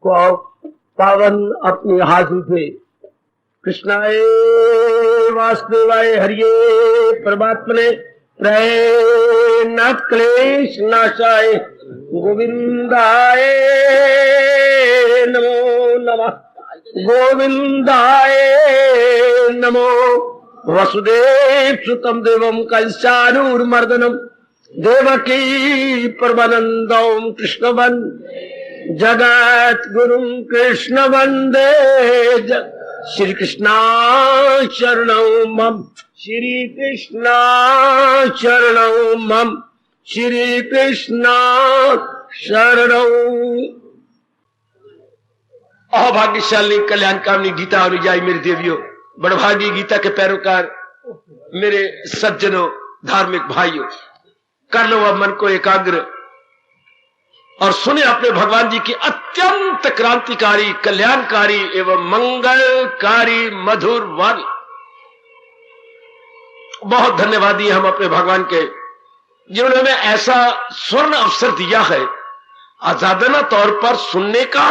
को पावन अपनी हाथों से कृष्णाय वासुदेवाय हरिये परमात्मने प्रणत क्लेश नाशाय गोविंदाय नमो नमः गोविंदाय नमो वसुदेव सुतम देवम कंसानूरमर्दनम देवकी परमानंदम कृष्ण जगत गुरु कृष्ण वंदे श्री कृष्णा शरणं मम श्री कृष्णा शरणं मम श्री कृष्णा शरणं। अभाग्यशाली कल्याणकामिनी गीता अनुयायी मेरी देवियों, बड़भागी गीता के पैरोकार मेरे सज्जनों, धार्मिक भाइयों, कर लो अब मन को एकाग्र और सुने अपने भगवान जी की अत्यंत क्रांतिकारी, कल्याणकारी एवं मंगलकारी मधुर वाणी। बहुत धन्यवादी हम अपने भगवान के, जिन्होंने हमें ऐसा स्वर्ण अवसर दिया है आजादाना तौर पर सुनने का,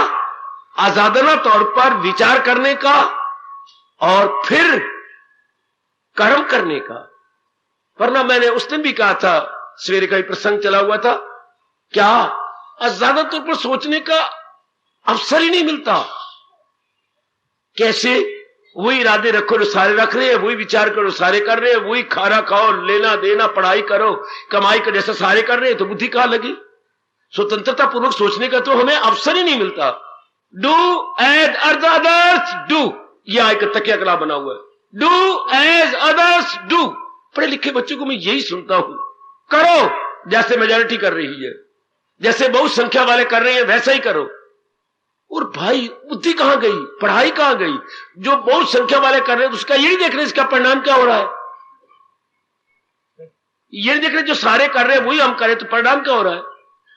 आजादाना तौर पर विचार करने का और फिर कर्म करने का। वरना मैंने उस दिन भी कहा था, सवेरे का ही प्रसंग चला हुआ था, क्या आजादा तौर पर सोचने का अवसर ही नहीं मिलता। कैसे वही इरादे रखो जो सारे रख रहे हैं, वही विचार करो सारे कर रहे हैं, वही खाना खाओ, लेना देना, पढ़ाई करो, कमाई का जैसा सारे कर रहे हैं, तो बुद्धि कहां लगी। स्वतंत्रता पूर्वक सोचने का तो हमें अवसर ही नहीं मिलता। डू एज अदर्स डू, यह एक तकिया कला बना हुआ है। Do as others do. पढ़े लिखे बच्चों को मैं यही सुनता हूं, करो जैसे मेजॉरिटी कर रही है, जैसे बहुत संख्या वाले कर रहे हैं वैसा ही करो। और भाई बुद्धि कहां गई, पढ़ाई कहां गई। जो बहुत संख्या वाले कर रहे हैं उसका ये नहीं देख रहे इसका परिणाम क्या हो रहा है। ये नहीं देख रहे जो सारे कर रहे हैं वही हम करें तो परिणाम क्या हो रहा है।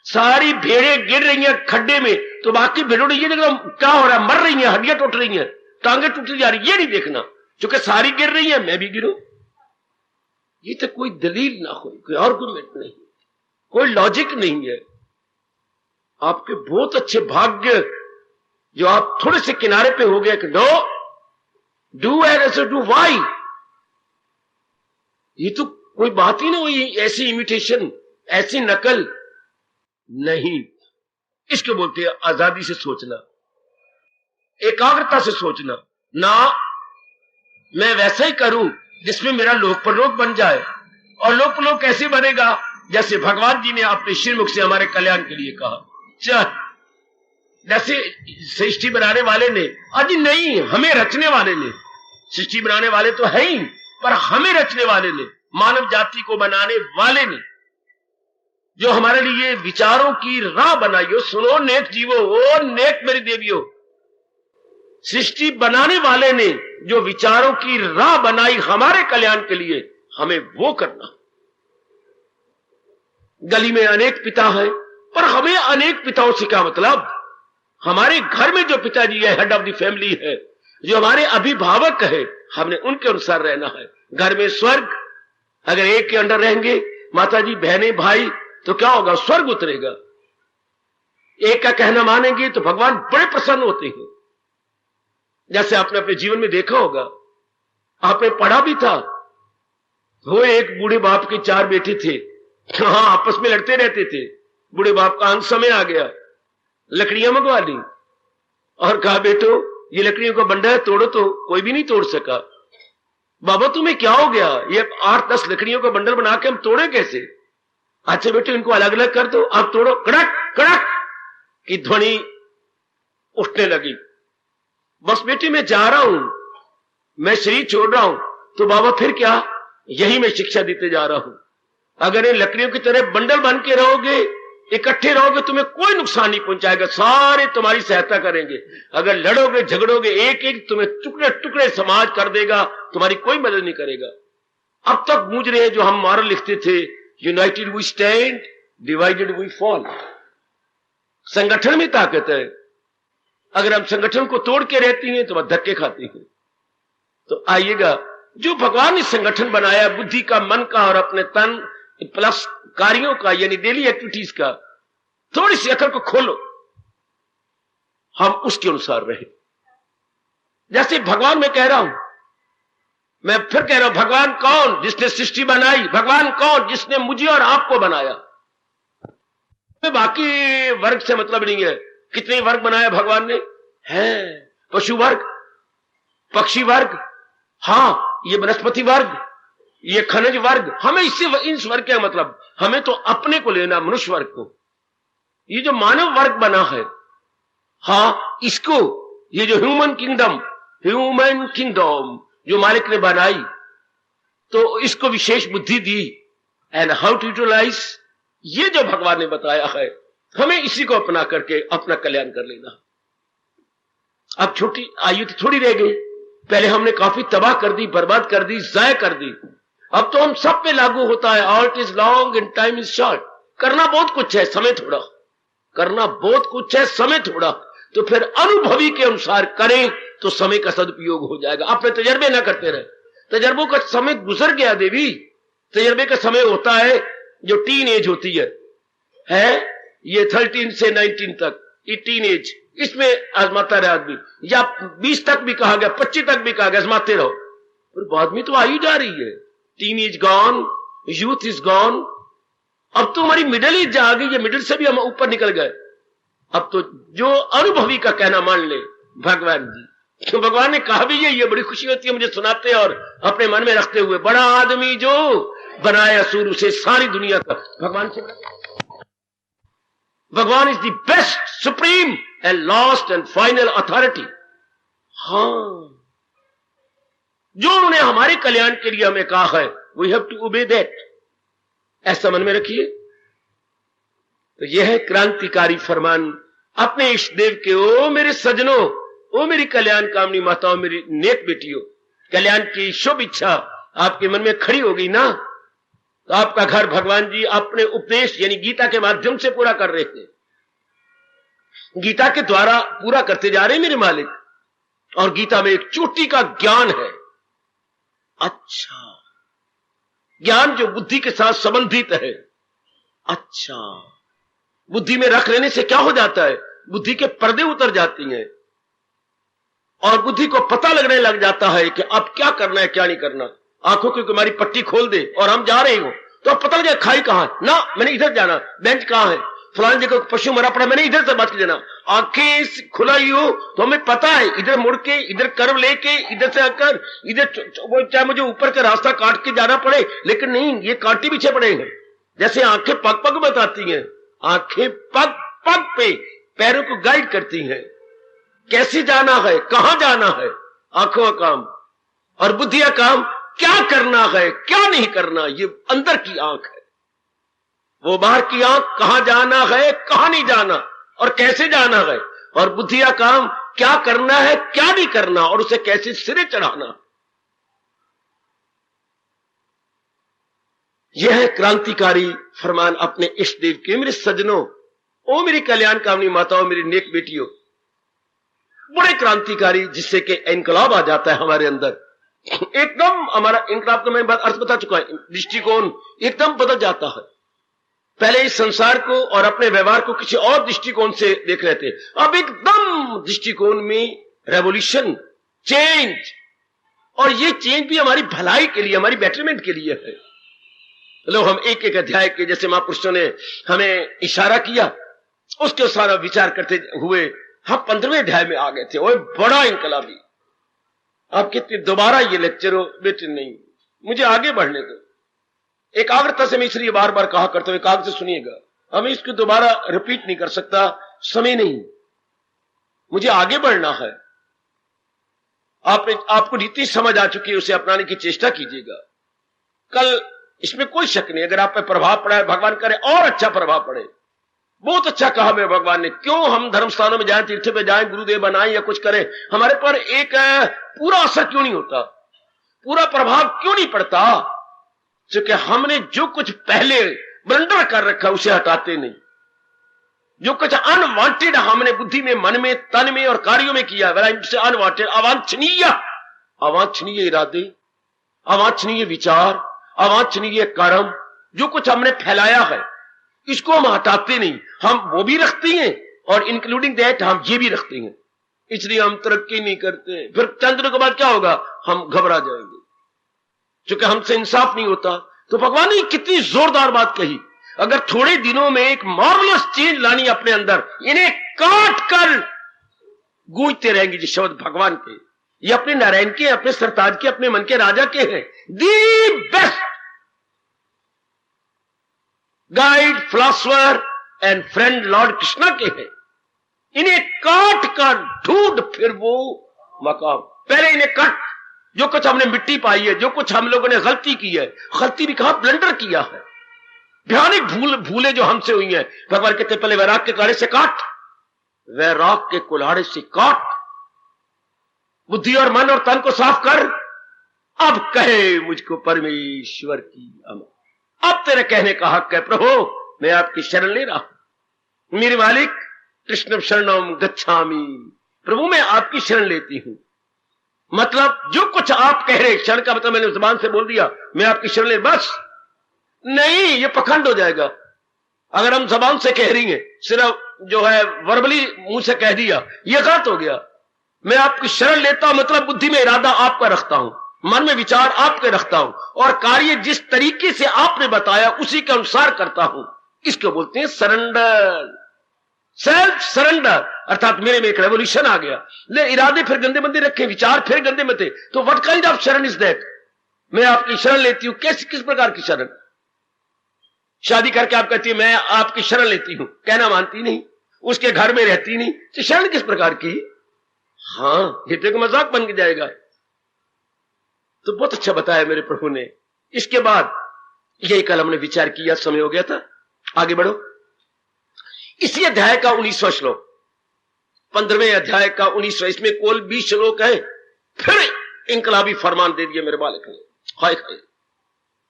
सारी भेड़ें गिर रही हैं खड्डे में तो बाकी भेड़ों ने ये देख रहा क्या हो रहा है, मर रही हैं, हड्डियां टूट रही हैं, टांगे टूटती जा रही, ये नहीं देखना। क्योंकि सारी गिर रही है मैं भी गिरूं। ये तो कोई दलील ना हो, कोई आर्गुमेंट नहीं, कोई लॉजिक नहीं है। आपके बहुत अच्छे भाग्य जो आप थोड़े से किनारे पे हो गए कि no do as do why. ये तो कोई बात ही ना हुई, ऐसी इमिटेशन, ऐसी नकल नहीं। इसको बोलते हैं आजादी से सोचना, एकाग्रता से सोचना। ना मैं वैसा ही करूं जिसमें मेरा लोक परलोक बन जाए। और लोक परलोक कैसे बनेगा, जैसे भगवान जी ने अपने श्रीमुख से हमारे कल्याण के लिए कहा। चल जैसे सृष्टि बनाने वाले ने, आज नहीं हमें रचने वाले ने, सृष्टि बनाने वाले तो है ही, पर हमें रचने वाले ने, मानव जाति को बनाने वाले ने जो हमारे लिए विचारों की राह बनाई हो। सुनो नेक जीवो, ओ नेक मेरी देवियों, सृष्टि बनाने वाले ने जो विचारों की राह बनाई हमारे कल्याण के लिए, हमें वो करना। गली में अनेक पिता है, पर हमें अनेक पिताओं से क्या मतलब। हमारे घर में जो पिताजी है, हेड ऑफ द फैमिली है, जो हमारे अभिभावक है, हमने उनके अनुसार रहना है। घर में स्वर्ग अगर एक के अंडर रहेंगे, माता जी बहनें भाई, तो क्या होगा, स्वर्ग उतरेगा। एक का कहना मानेंगे तो भगवान बड़े प्रसन्न होते हैं। जैसे आपने अपने जीवन में देखा होगा, आपने पढ़ा भी था, वो एक बूढ़े बाप के 4 बेटे थे, हाँ आपस में लड़ते रहते थे। बूढ़े बाप का अंत समय आ गया, लकड़ियां मंगवा ली और कहा बेटो ये लकड़ियों का बंडा है, तोड़ो। तो कोई भी नहीं तोड़ सका। बाबा तुम्हें क्या हो गया, ये 8-10 लकड़ियों का बंडल बना के हम तोड़े कैसे। अच्छा बेटे इनको अलग अलग कर दो, आप तोड़ो। कड़क कड़क की ध्वनि उठने लगी। बस बेटे मैं जा रहा हूं, मैं शरीर छोड़ रहा हूं। तो बाबा फिर क्या, यही मैं शिक्षा देते जा रहा हूं। अगर इन लकड़ियों की तरह बंडल बन के रहोगे, इकट्ठे रहोगे, तुम्हें कोई नुकसान नहीं पहुंचाएगा, सारे तुम्हारी सहायता करेंगे। अगर लड़ोगे झगड़ोगे, एक एक तुम्हें टुकड़े टुकड़े समाज कर देगा, तुम्हारी कोई मदद नहीं करेगा। अब तक गूंज रहे जो हम मारल लिखते थे, united we stand, divided we fall. संगठन में ताकत है। अगर हम संगठन को तोड़ के रहती हैं तो वह धक्के खाती हैं। तो आइएगा, जो भगवान ने संगठन बनाया, बुद्धि का, मन का और अपने तन प्लस कार्यों का, यानी डेली एक्टिविटीज का, थोड़ी सी अकल को खोलो। हम उसके अनुसार रहे। जैसे भगवान मैं कह रहा हूं, मैं फिर कह रहा हूं, भगवान कौन? जिसने सृष्टि बनाई। भगवान कौन? जिसने मुझे और आपको बनाया। बाकी वर्ग से मतलब नहीं है। कितने वर्ग बनाया भगवान ने? है पशु वर्ग, पक्षी वर्ग, हाँ ये वनस्पति वर्ग, ये खनिज वर्ग। हमें इससे इस वर्ग क्या मतलब? हमें तो अपने को लेना, मनुष्य वर्ग को। ये जो मानव वर्ग बना है, हाँ इसको, ये जो ह्यूमन किंगडम जो मालिक ने बनाई, तो इसको विशेष बुद्धि दी। एंड हाउ टू यूटिलाइज, ये जो भगवान ने बताया है, हमें इसी को अपना करके अपना कल्याण कर लेना। अब छोटी आयु तो थोड़ी रह गई। पहले हमने काफी तबाह कर दी, बर्बाद कर दी, जाय कर दी। अब तो हम सब पे लागू होता है, all is long and time is short. करना बहुत कुछ है, समय थोड़ा। करना बहुत कुछ है, समय थोड़ा। तो फिर अनुभवी के अनुसार करें तो समय का सदुपयोग हो जाएगा। अपने तजर्बे ना करते रहे। तजर्बों का समय गुजर गया देवी। तजर्बे का समय होता है जो टीन एज होती है ये 13 से 19 तक, ये टीन एज, इसमें आजमाता रहे आदमी। या 20 तक भी कहा गया, 25 तक भी कहा गया, आजमाते रहो। पर बाद में तो आयु जा रही है। Teen age gone, youth is gone. अब तो हमारी मिडिल एज आ गई है, मिडिल से भी हम ऊपर निकल गए। अब तो जो अनुभवी का कहना मान ले भगवान जी। तो भगवान ने कहा भी ये बड़ी खुशी होती है मुझे सुनाते और अपने मन में रखते हुए। बड़ा आदमी जो बनाया सूर उसे सारी दुनिया का भगवान से। भगवान is the best, supreme and last and final authority. हाँ, जो उन्होंने हमारे कल्याण के लिए हमें कहा है, we have to obey that. ऐसा मन में रखिए। तो यह है क्रांतिकारी फरमान अपने इष्ट देव के। ओ मेरे सजनों, ओ मेरी कल्याण कामनी माताओं, मेरी नेक बेटियों, कल्याण की शुभ इच्छा आपके मन में खड़ी हो गई ना, तो आपका घर भगवान जी अपने उपदेश यानी गीता के माध्यम से पूरा कर रहे थे। गीता के द्वारा पूरा करते जा रहे मेरे मालिक। और गीता में एक चोटी का ज्ञान है। अच्छा, ज्ञान जो बुद्धि के साथ संबंधित है। अच्छा, बुद्धि में रख लेने से क्या हो जाता है? बुद्धि के पर्दे उतर जाती हैं और बुद्धि को पता लगने लग जाता है कि अब क्या करना है, क्या नहीं करना। आंखों की हमारी पट्टी खोल दे और हम जा रहे हो तो अब पता लगे खाई कहां है ना, मैंने इधर जाना, बेंच कहां है, फलानी जगह पशु मरा पड़ा, मैंने इधर से बच के जाना। आंखें खुलाई हो तो हमें पता है इधर मुड़ के, इधर कर्व लेके, इधर से आकर इधर, चाहे मुझे ऊपर का रास्ता काट के जाना पड़े, लेकिन नहीं, ये कांटे पीछे पड़े हैं। जैसे आंखें पग पग बताती हैं, आंखें पग पग पे पैरों को गाइड करती हैं, कैसे जाना है, कहां जाना है। आंखों का काम और बुद्धि का काम, क्या करना है, क्या नहीं करना, ये अंदर की आंख है। वो बाहर की आंख, कहां जाना है, कहां नहीं जाना और कैसे जाना है। और बुद्धि का काम, क्या करना है, क्या नहीं करना और उसे कैसे सिरे चढ़ाना। यह है क्रांतिकारी फरमान अपने इष्ट देव के। मेरे सजनों, ओ मेरी कल्याण कामनी माताओं, मेरी नेक बेटियों, बड़े क्रांतिकारी, जिससे कि इनकलाब आ जाता है हमारे अंदर। एकदम हमारा इनकलाब का मैं बात अर्थ बता चुका है, दृष्टिकोण एकदम बदल जाता है। पहले इस संसार को और अपने व्यवहार को किसी और दृष्टिकोण से देख रहे थे, अब एकदम दृष्टिकोण में रेवोल्यूशन, चेंज। और ये चेंज भी हमारी भलाई के लिए, हमारी बेटरमेंट के लिए है। लो, हम एक एक अध्याय के, जैसे महापुरुषों ने हमें इशारा किया, उसके सारा विचार करते हुए हम 15वें अध्याय में आ गए थे। वो बड़ा इनकलाबी। आप कितने दोबारा ये लेक्चर हो बेटे, नहीं, मुझे आगे बढ़ने दो। एकाग्रता से मैं इसलिए बार बार कहा करता हूं, एकाग्र से सुनिएगा। हमें इसको दोबारा रिपीट नहीं कर सकता, समय नहीं, मुझे आगे बढ़ना है। आपको रीति समझ आ चुकी है, उसे अपनाने की चेष्टा कीजिएगा। कल इसमें कोई शक नहीं, अगर आप पे प्रभाव पड़ा है, भगवान करे और अच्छा प्रभाव पड़े। बहुत अच्छा कहा मैं भगवान ने। क्यों हम धर्म स्थानों में जाएं, तीर्थ पे जाएं, गुरुदेव बनाएं या कुछ करें, हमारे पर एक पूरा असर क्यों नहीं होता, पूरा प्रभाव क्यों नहीं पड़ता? क्योंकि हमने जो कुछ पहले ब्लंडर कर रखा उसे हटाते नहीं। जो कुछ अनवांटेड हमने बुद्धि में, मन में, तन में और कार्यों में किया, अनवांटेड, अवांछनीय इरादे, अवांछनीय विचार, अवांछनीय कर्म, जो कुछ हमने फैलाया है, इसको हम हटाते नहीं। हम वो भी रखते हैं और इंक्लूडिंग दैट हम ये भी रखते हैं, इसलिए हम तरक्की नहीं करते। फिर चंद दिनों के बाद क्या होगा, हम घबरा जाएंगे क्योंकि हमसे इंसाफ नहीं होता। तो भगवान ने कितनी जोरदार बात कही, अगर थोड़े दिनों में एक मार्वलस चेंज लानी अपने अंदर, इन्हें काट कर गूंजते रहेंगे जो शब्द भगवान के, ये अपने नारायण के, अपने सरताज के, अपने मन के राजा के हैं, the best guide, philosopher and friend Lord Krishna के हैं। इन्हें काट कर ढूंढ फिर वो मकाम, पहले इन्हें काट। जो कुछ हमने मिट्टी पाई है, जो कुछ हम लोगों ने गलती की है, गलती भी कहा, ब्लंडर किया है, भयानक भूले जो हमसे हुई है, भगवान कहते पहले वैराग के कुल्हाड़े से काट, वैराग के कुल्हाड़े से काट, बुद्धि और मन और तन को साफ कर। अब कहे मुझको परमेश्वर की अमर, अब तेरे कहने का हक है प्रभु, मैं आपकी शरण ले रहा हूं। मेरे मालिक कृष्ण शरणम गच्छामि, प्रभु मैं आपकी शरण लेती हूं। मतलब जो कुछ आप कह रहे, शरण का मतलब मैंने जुबान से बोल दिया मैं आपकी शरण ले, बस नहीं, ये पखंड हो जाएगा। अगर हम जबान से कह रही हैं, सिर्फ जो है वर्बली मुंह से कह दिया, ये गलत हो गया। मैं आपकी शरण लेता हूं मतलब बुद्धि में इरादा आपका रखता हूं, मन में विचार आपके रखता हूं, और कार्य जिस तरीके से आपने बताया उसी के अनुसार करता हूं। इसको बोलते हैं सरेंडर, सेल्फ सरेंडर। अर्थात मेरे में एक रेवोल्यूशन आ गया, ले इरादे फिर गंदे मंदे रखे, विचार फिर गंदे मंदे, तो व्हाट काइंड ऑफ शरण इज दैट? मैं आपकी शरण लेती हूं, किस प्रकार की शरण? शादी करके आप कहती है मैं आपकी शरण लेती हूं, कहना मानती नहीं, उसके घर में रहती नहीं, तो शरण किस प्रकार की? हाँ, ये तो मजाक बन के जाएगा। तो बहुत अच्छा बताया मेरे प्रभु ने। इसके बाद यही कल हमने विचार किया, समय हो गया था, आगे बढ़ो। इसी अध्याय का 19वां श्लोक, 15वें अध्याय का 19वां, इसमें कुल 20 श्लोक है। फिर इंकलाबी फरमान दे दिया मेरे बालक ने, हाय हाय,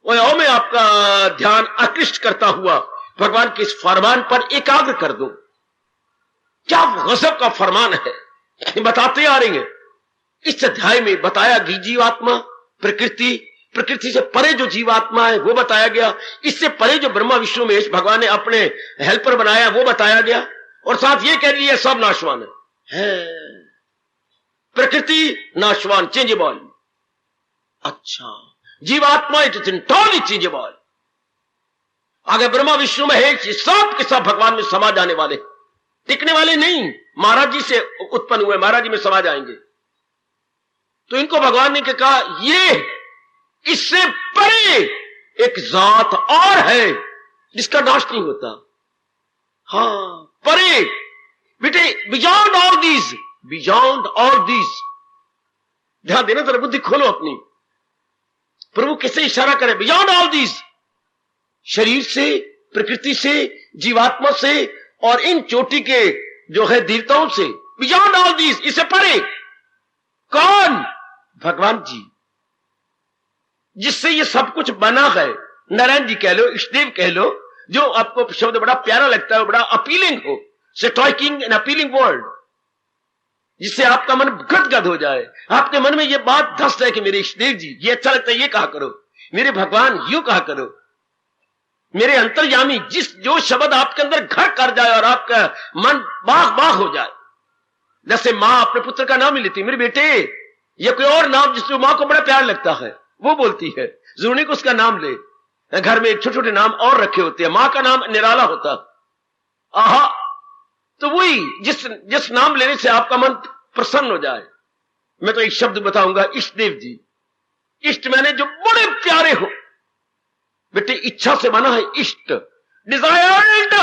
और मैं आपका ध्यान आकृष्ट करता हुआ भगवान के इस फरमान पर एकाग्र कर दूं। क्या गजब का फरमान है, बताते आ रही हैं। इस अध्याय में बताया कि जीवात्मा, प्रकृति से परे जो जीवात्मा है वो बताया गया, इससे परे जो ब्रह्मा विष्णु महेश भगवान ने अपने हेल्पर बनाया वो बताया गया, और साथ ये कह लिया सब नाशवान है। प्रकृति नाशवान, चेंजेबल। अच्छा, जीवात्मा इट इज इंटरनली चेंजेबल। आगे ब्रह्मा विष्णु महेश सब के सब भगवान में समा जाने वाले, टिकने वाले नहीं। महाराज जी से उत्पन्न हुए, महाराज जी में समा जाएंगे। तो इनको भगवान ने कहा ये इससे परे एक जात और है जिसका नाश नहीं होता। हाँ, परे बेटे, beyond all these, beyond all these. ध्यान देना जरा, बुद्धि खोलो अपनी। प्रभु किससे इशारा करे? बियॉन्ड ऑल दीज, शरीर से, प्रकृति से, जीवात्मा से और इन चोटी के जो है देवताओं से, बियॉन्ड ऑल दीज, इससे परे। कौन? भगवान जी, जिससे ये सब कुछ बना है। नारायण जी कह लो, इष्टदेव कह लो, जो आपको शब्द बड़ा प्यारा लगता है, बड़ा अपीलिंग हो, स्ट्राइकिंग एंड अपीलिंग वर्ड, जिससे आपका मन गदगद हो जाए, आपके मन में ये बात धस जाए कि मेरे इष्टदेव जी ये अच्छा लगता है, ये कहा करो, मेरे भगवान यूं कहा करो, मेरे अंतर्यामी, जो शब्द आपके अंदर घर कर जाए और आपका मन बाग हो जाए। जैसे मां अपने पुत्र का नाम ही लेती, मेरे बेटे, या कोई और नाम जिसमें मां को बड़ा प्यार लगता है वो बोलती है, जरूरी नहीं कि उसका नाम ले। घर में छोटे छोटे नाम और रखे होते हैं, मां का नाम निराला होता। आहा, तो वही जिस नाम लेने से आपका मन प्रसन्न हो जाए। मैं तो एक शब्द बताऊंगा, इष्टदेव जी। इष्ट मैंने जो बड़े प्यारे हो। बेटे, इच्छा से बना है इष्ट, डिजायर्ड,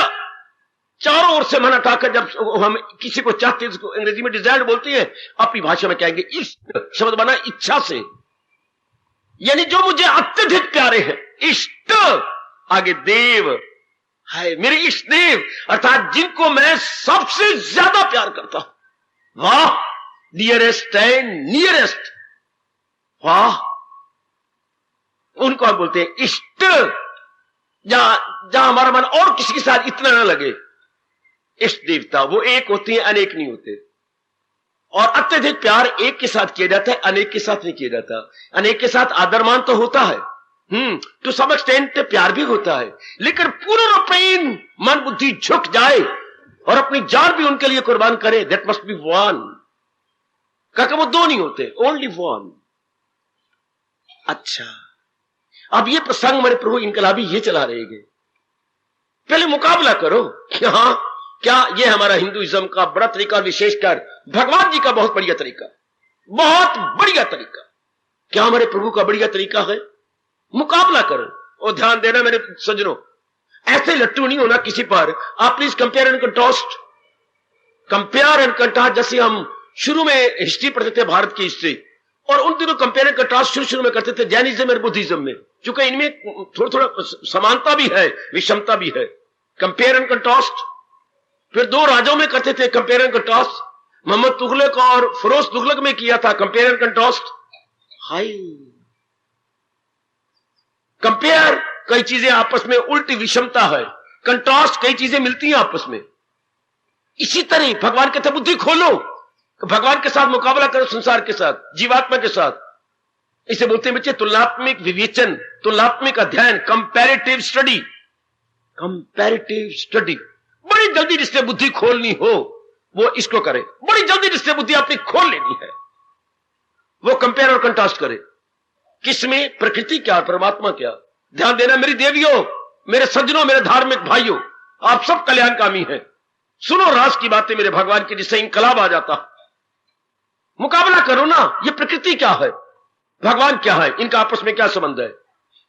चारों ओर से मन हटाकर जब हम किसी को चाहते हैं, जिसको अंग्रेजी में डिजायर्ड बोलती है, अपनी भाषा में कहेंगे इष्ट शब्द बना इच्छा से, यानी जो मुझे अत्यधिक प्यारे हैं, इष्ट। आगे देव है, मेरे इष्ट देव, अर्थात जिनको मैं सबसे ज्यादा प्यार करता हूं। वाह, डियरेस्ट एंड नियरेस्ट, वाह, उनको हम बोलते हैं इष्ट। जहां हमारा मन और किसी के साथ इतना न लगे, इष्ट देवता। वो एक होते हैं, अनेक नहीं होते। और अत्यधिक प्यार एक के साथ किया जाता है, अनेक के साथ नहीं किया जाता। अनेक के साथ आदरमान तो होता है, टू सम एक्सटेंट प्यार भी होता है, लेकिन पूर्ण रूपेण मन बुद्धि झुक जाए और अपनी जान भी उनके लिए कुर्बान करे, दैट मस्ट बी वन। क्योंकि वो दो नहीं होते, ओनली वन। अच्छा, अब ये प्रसंग हमारे प्रभु इनकलाबी ये चला रहेंगे। पहले मुकाबला करो कि हाँ, क्या ये हमारा हिंदुइज्म का बड़ा तरीका, विशेषकर भगवान जी का बहुत बढ़िया तरीका, बहुत बढ़िया तरीका, क्या हमारे प्रभु का बढ़िया तरीका है? मुकाबला करो। और ध्यान देना मेरे सज्जनों, ऐसे लट्टू नहीं होना किसी पर। आप please compare and contrast, compare and contrast. जैसे हम शुरू में हिस्ट्री पढ़ते थे, भारत की हिस्ट्री, और उन दिनों कंपेयर एंड कंट्रास्ट शुरू में करते थे जैनिज्म और बुद्धिज्म में, क्योंकि इनमें थोड़ा थोड़ा समानता भी है, विषमता भी है। Compare and contrast. फिर दो राजाओं में करते थे compare and contrast, Mohammad Tughlaq और फिरोज तुगलक में किया था कंपेयर एंड कंट्रास्ट। हाय, कंपेयर कई चीजें आपस में उल्टी विषमता है, कंट्रास्ट कई चीजें मिलती हैं आपस में। इसी तरह भगवान कहते बुद्धि खोलो, भगवान के साथ मुकाबला करो, संसार के साथ, जीवात्मा के साथ। इसे बोलते हैं बच्चे तुलनात्मक विवेचन, तुलनात्मक अध्ययन, कंपैरेटिव स्टडी। Comparative study. बड़ी जल्दी जिससे बुद्धि खोलनी हो वो इसको करे, बड़ी जल्दी जिससे बुद्धि अपनी खोल लेनी है वो कंपेयर और कंट्रास्ट करे। किसमें? प्रकृति क्या, परमात्मा क्या। ध्यान देना मेरी देवियों, मेरे सज्जनों, मेरे धार्मिक भाइयों, आप सब कल्याणकामी हैं। सुनो राज की बातें मेरे भगवान की, जिससे इनकलाब आ जाता। मुकाबला करो ना, ये प्रकृति क्या है, भगवान क्या है, इनका आपस में क्या संबंध है।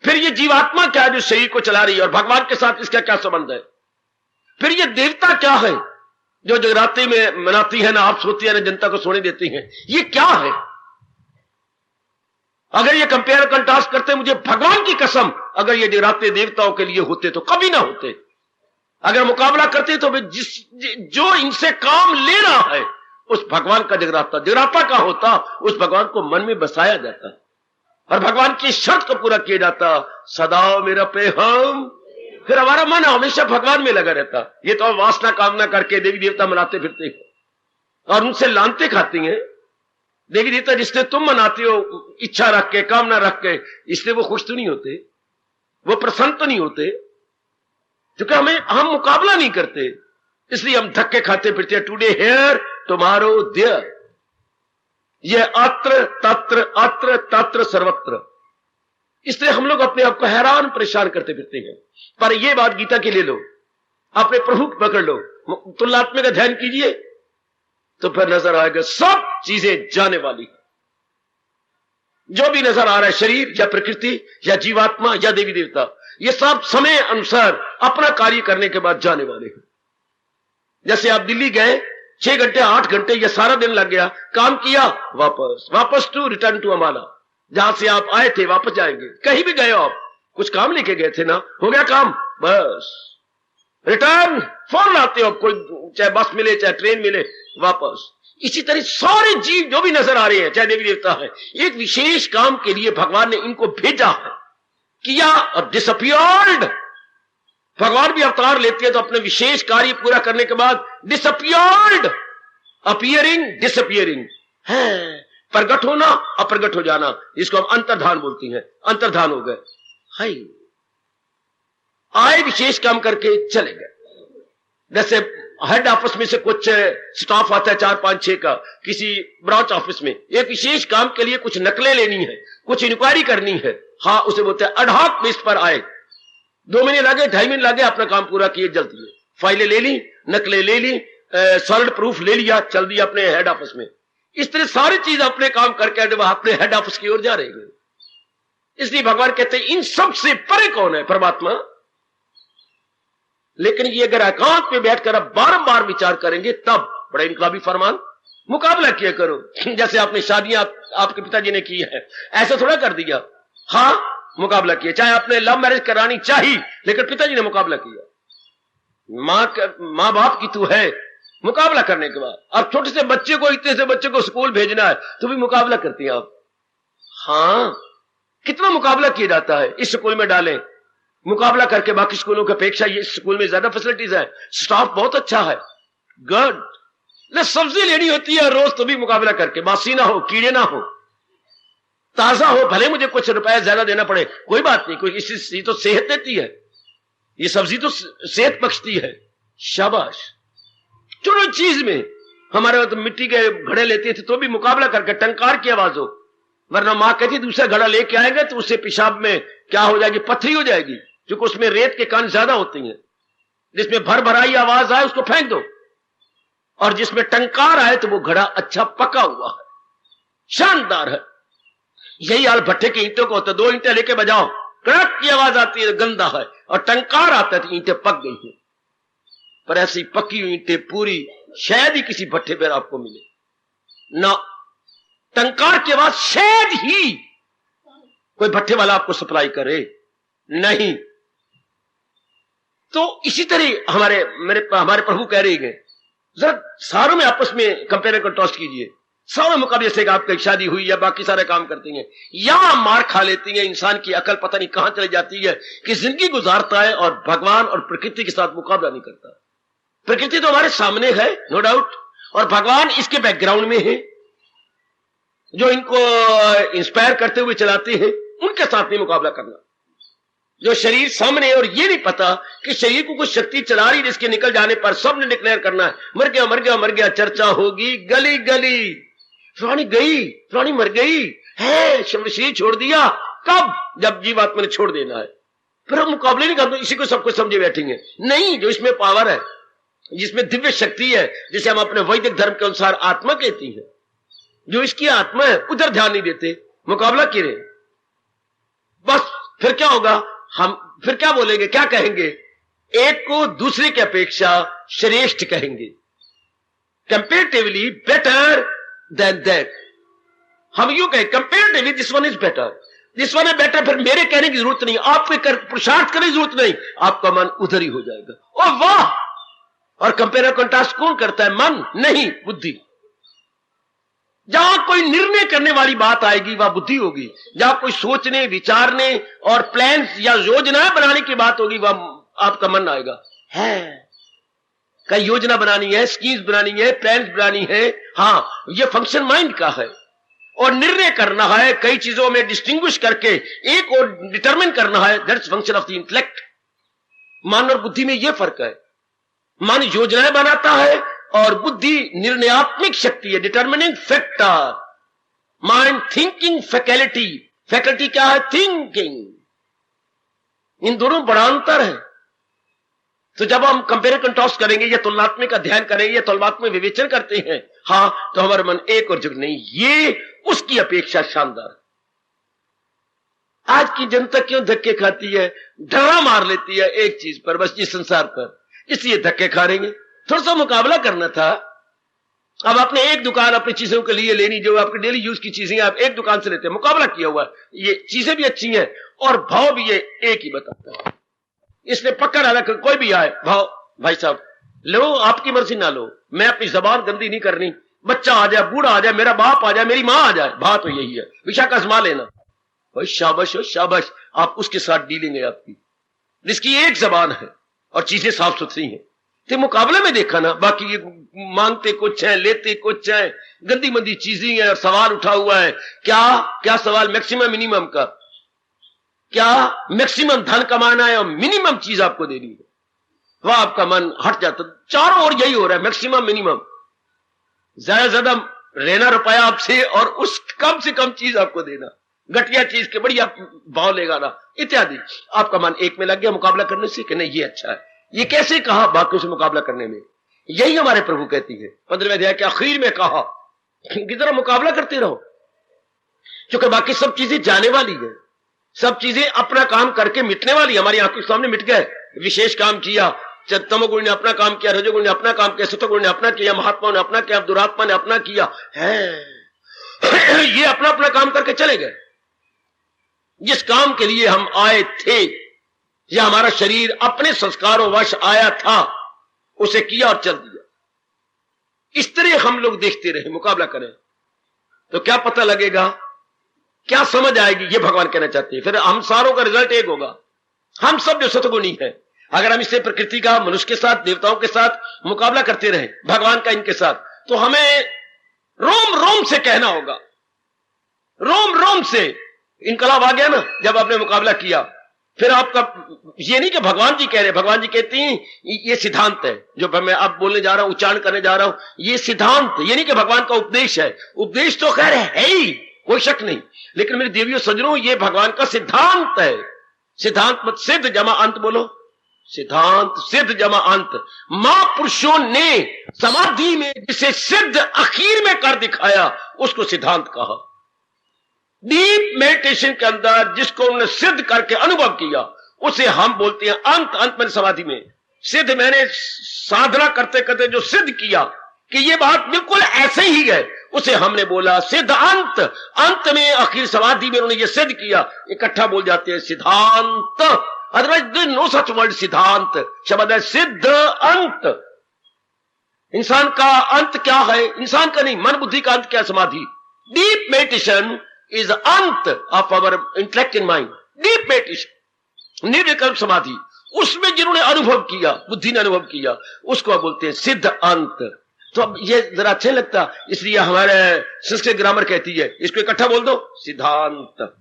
फिर ये जीवात्मा क्या है जो शरीर को चला रही है, और भगवान के साथ इसका क्या संबंध है। फिर ये देवता क्या है जो जगराते में मनाती है ना, आप सोती है ना जनता को सोने देती है, ये क्या है। अगर ये कंपेयर कंट्रास्ट करते, मुझे भगवान की कसम, अगर ये जगराते देवताओं के लिए होते तो कभी ना होते। अगर मुकाबला करते तो जो इनसे काम ले रहा है उस भगवान का जगराता, जगराता का होता, उस भगवान को मन में बसाया जाता और भगवान की शर्त को पूरा किया जाता, सदा मेरा पे हम। फिर हमारा मन हमेशा भगवान में लगा रहता। ये तो वासना कामना करके देवी देवता मनाते फिरते हैं और उनसे लानते खाती हैं। देवी देवता जिसने तुम मनाते हो इच्छा रख के, कामना रख के, इसलिए वो खुश तो नहीं होते, वो प्रसन्न तो नहीं होते, क्योंकि हम मुकाबला नहीं करते, इसलिए हम धक्के खाते फिरते हैं। टुडे हेयर टुमारो देयर, ये अत्र तत्र सर्वत्र। इसलिए हम लोग अपने आप को हैरान परेशान करते फिरते हैं। पर यह बात गीता की ले लो, अपने प्रभु को पकड़ लो, तुलनात्मक अध्ययन कीजिए तो फिर नजर आएगा सब चीजें जाने वाली है। जो भी नजर आ रहा है, शरीर या प्रकृति या जीवात्मा या देवी देवता, ये सब समय अनुसार अपना कार्य करने के बाद जाने वाले हैं। जैसे आप दिल्ली गए, 6 घंटे 8 घंटे या सारा दिन लग गया, काम किया, वापस टू रिटर्न टू अम्बाला, जहां से आप आए थे वापस जाएंगे। कहीं भी गए हो आप, कुछ काम लेके गए थे ना, हो गया काम, बस रिटर्न फौरन आते हो, कोई चाहे बस मिले चाहे ट्रेन मिले, वापस। इसी तरह सारे जीव जो भी नजर आ रहे हैं, चाहे देवी देवता है, एक विशेष काम के लिए भगवान ने इनको भेजा है, किया और डिसअपियर्ड। भगवान भी अवतार लेते हैं तो अपने विशेष कार्य पूरा करने के बाद डिसअपियर्ड, अपीयरिंग डिसअपियरिंग है, प्रगट होना अप्रगट हो जाना, जिसको हम अंतर्धान बोलती हैं, अंतर्धान हो गए। हाय, आए विशेष काम करके चले गए। जैसे हेड ऑफिस में से कुछ स्टाफ आता है 4-5-6 का, किसी ब्रांच ऑफिस में एक विशेष काम के लिए कुछ नकलें लेनी है, कुछ इंक्वायरी करनी है, हाँ उसे बोलते हैं अडहॉक बेस पर आए, 2 महीने लगे 2.5 महीने लगे, अपना काम पूरा किए, जल्दी है, फाइलें ले ली, नकलें ले ली, सॉलिड प्रूफ ले लिया, चल दिया अपने हेड ऑफिस में। इस तरह सारी चीज अपने काम करके जब अपने हेड ऑफिस की ओर जा रहे हैं। इसलिए भगवान कहते हैं इन सब से परे कौन है? परमात्मा। लेकिन ये अगर एकांत में बैठकर आप बारंबार विचार करेंगे तब बड़ा इनकलाबी फरमान, मुकाबला किया करो। जैसे आपने शादियां आपके पिताजी ने की है, ऐसा थोड़ा कर दिया, हाँ मुकाबला किया। चाहे आपने लव मैरिज करानी चाहिए, लेकिन पिताजी ने मुकाबला किया। मां बाप की तू है, मुकाबला करने के बाद। अब छोटे से बच्चे को, इतने से बच्चे को स्कूल भेजना है तो भी मुकाबला करती हैं आप। हाँ, कितना मुकाबला किया जाता है, इस स्कूल में डालें, मुकाबला करके बाकी स्कूलों की अपेक्षा ये स्कूल में ज्यादा फैसिलिटीज है, स्टाफ बहुत अच्छा है, गुड। सब्जी लेनी होती है रोज तो भी मुकाबला करके, बासी ना हो, कीड़े ना हो, ताजा हो, भले मुझे कुछ रुपए ज्यादा देना पड़े, कोई बात नहीं, कोई इसी तो सेहत देती है, ये सब्जी तो सेहत बख्शती है, शाबाश। छोटी चीज में। हमारे वक्त मिट्टी के घड़े लेते थे तो भी मुकाबला करके टंकार की आवाज हो, वरना मां कहती दूसरा घड़ा लेके आएंगे तो उससे पेशाब में क्या हो जाएगी, पथरी हो जाएगी, क्योंकि उसमें रेत के कण ज्यादा होते हैं। जिसमें भर भराई आवाज आए उसको फेंक दो, और जिसमें टंकार आए तो वो घड़ा अच्छा पका हुआ है, शानदार है। यही हाल भट्टे की ईंटों को होता है। 2 ईंटें लेके बजाओ, कड़क की आवाज आती है, गंदा है, और टंकार आता है तो ईंटें पक गई हैं। पर ऐसी पकी हुई ईंटें पूरी शायद ही किसी भट्टे पर आपको मिले ना। टंकार की आवाज शायद ही कोई भट्टे वाला आपको सप्लाई करे, नहीं। तो इसी तरह हमारे प्रभु कह रहे हैं, जरा सारों में आपस में कंपेयर कंट्रास्ट कीजिए। सारे मुकाबले से आपकी शादी हुई या बाकी सारे काम करती हैं, या मार खा लेती हैं, इंसान की अकल पता नहीं कहां चली जाती है कि जिंदगी गुजारता है और भगवान और प्रकृति के साथ मुकाबला नहीं करता। प्रकृति तो हमारे सामने है, नो डाउट, और भगवान इसके बैकग्राउंड में है, जो इनको इंस्पायर करते हुए चलाते हैं, उनके साथ नहीं मुकाबला करना। जो शरीर सामने है और ये नहीं पता कि शरीर को कुछ शक्ति चला रही, जिसके निकल जाने पर सबने डिक्लेयर करना है, मर गया मर गया मर गया, चर्चा होगी गली गली, फलानी गई फलानी मर गई है, शरीर छोड़ दिया। कब? जब जीवात्मा ने छोड़ देना है। फिर हम मुकाबले नहीं करते, इसी को सब कुछ समझे बैठेंगे। नहीं, जो इसमें पावर है, जिसमें दिव्य शक्ति है, जिसे हम अपने वैदिक धर्म के अनुसार आत्मा कहती है, जो इसकी आत्मा है, उधर ध्यान नहीं देते, मुकाबला किए। बस फिर क्या होगा, हम फिर क्या बोलेंगे, क्या कहेंगे? एक को दूसरे की अपेक्षा श्रेष्ठ कहेंगे, कंपेरेटिवली बेटर देन दैट। हम यूं कहें comparatively this one is better, this one is better. फिर मेरे कहने की जरूरत नहीं, आपके पुरुषार्थ करने की जरूरत नहीं, आपका मन उधर ही हो जाएगा। ओ वाह! और कंपेयर कंट्रास्ट कौन करता है? मन नहीं, बुद्धि। जहां कोई निर्णय करने वाली बात आएगी वह बुद्धि होगी, जहां कोई सोचने विचारने और प्लान्स या योजनाएं बनाने की बात होगी वह आपका मन आएगा। है कई योजना बनानी है, स्कीम्स बनानी है, प्लान्स बनानी है, हाँ, ये फंक्शन माइंड का है। और निर्णय करना है, कई चीजों में डिस्टिंग्विश करके एक और डिटरमिन करना है, that's function of the intellect. मन और बुद्धि में यह फर्क है। मन योजनाएं बनाता है और बुद्धि निर्णयात्मक शक्ति है, determining factor. Mind thinking faculty, faculty क्या है? थिंकिंग। इन दोनों बड़ा अंतर है। तो जब हम कंपेयर कंट्रास्ट करेंगे या तुलनात्मक अध्ययन करेंगे या तुलनात्मक विवेचन करते हैं, हाँ, तो हमारा मन एक और जगह नहीं, ये उसकी अपेक्षा शानदार है। आज की जनता क्यों धक्के खाती है? डरा मार लेती है एक चीज पर, बस इस संसार पर, इसलिए धक्के खा रही है। थोड़ा सा मुकाबला करना था। अब आपने एक दुकान अपनी चीजों के लिए लेनी, जो आपके डेली यूज की चीजें आप एक दुकान से लेते हैं, मुकाबला किया हुआ है, ये चीजें भी अच्छी हैं और भाव भी ये एक ही बताता है। इसने पक्का डाला कि कोई भी आए, भाव भाई साहब लो, आपकी मर्जी ना लो, मैं अपनी जबान गंदी नहीं करनी, बच्चा आ जाए, बूढ़ा आ जाए, मेरा बाप आ जाए, मेरी मां आ जाए, बात तो यही है, विशा का आजमा लेना। भाई शाबाश हो शाबाश, आप उसके साथ डीलिंग है आपकी, जिसकी एक जबान है और चीजें साफ सुथरी हैं। तो मुकाबले में देखा ना, बाकी ये मांगते कुछ है, लेते कुछ है, गंदी मंदी चीजें हैं, और सवाल उठा हुआ है। क्या सवाल? मैक्सिमम मिनिमम का। क्या मैक्सिमम धन कमाना है और मिनिमम चीज आपको देनी है, वह आपका मन हट जाता। चारों ओर यही हो रहा है, मैक्सिमम मिनिमम, ज्यादा से ज्यादा रहना रुपया आपसे और उस कम से कम चीज आपको देना, घटिया चीज के बढ़िया भाव लेगा ना, इत्यादि। आपका मन एक में लग गया मुकाबला करने से कि नहीं ये अच्छा है। ये कैसे कहा? बाकियों से मुकाबला करने में। यही हमारे प्रभु कहती है 15वें अध्याय के आखिर में कहा कि जरा मुकाबला करते रहो, क्योंकि बाकी सब चीजें जाने वाली है, सब चीजें अपना काम करके मिटने वाली। हमारी आंखों के सामने मिट गए, विशेष काम किया, तमोगुण ने अपना काम किया, रजोगुण ने अपना काम किया, सतोगुण ने अपना किया, महात्मा ने अपना किया, दुरात्मा ने अपना किया है। ये अपना अपना काम करके चले गए। जिस काम के लिए हम आए थे या हमारा शरीर अपने संस्कारों वश आया था, उसे किया और चल दिया। इस तरह हम लोग देखते रहे, मुकाबला करें तो क्या पता लगेगा, क्या समझ आएगी, ये भगवान कहना चाहते हैं। फिर हम सारों का रिजल्ट एक होगा, हम सब जो सतगुणी हैं, अगर हम इससे प्रकृति का, मनुष्य के साथ, देवताओं के साथ मुकाबला करते रहे, भगवान का इनके साथ, तो हमें रोम रोम से कहना होगा, रोम रोम से। इनकलाब आ गया ना जब आपने मुकाबला किया, फिर आपका ये नहीं कि भगवान जी कह रहे, भगवान जी कहती हैं ये सिद्धांत है जो मैं अब बोलने जा रहा हूं, उच्चारण करने जा रहा हूं, ये सिद्धांत, ये नहीं कि भगवान का उपदेश है। उपदेश तो खैर है ही, कोई शक नहीं, लेकिन मेरे देवियों सज्जनों ये भगवान का सिद्धांत है। सिद्धांत मत सिद्ध जमा अंत बोलो, सिद्धांत सिद्ध जमा अंत। महापुरुषों ने समाधि में जिसे सिद्ध आखिर में कर दिखाया उसको सिद्धांत कहा। डीप मेडिटेशन के अंदर जिसको उन्होंने सिद्ध करके अनुभव किया उसे हम बोलते हैं अंत। अंत में समाधि में सिद्ध, मैंने साधना करते करते जो सिद्ध किया कि ये बात बिल्कुल ऐसे ही है, उसे हमने बोला सिद्ध अंत। अंत में आखिर समाधि में उन्होंने ये सिद्ध किया, इकट्ठा बोल जाते हैं सिद्धांत। अदरवाइज नो सच वर्ड सिद्धांत, शब्द है सिद्ध अंत। इंसान का अंत क्या है? इंसान का नहीं, मन बुद्धि का अंत क्या? समाधि। डीप मेडिटेशन इज अंत of our intellect and mind. Deep meditation, निर्विकल्प समाधि, उसमें जिन्होंने अनुभव किया, बुद्धि ने अनुभव किया, उसको आप बोलते हैं सिद्ध अंत। तो अब ये जरा अच्छा लगता, इसलिए हमारे संस्कृत ग्रामर कहती है इसको इकट्ठा बोल दो सिद्धांत।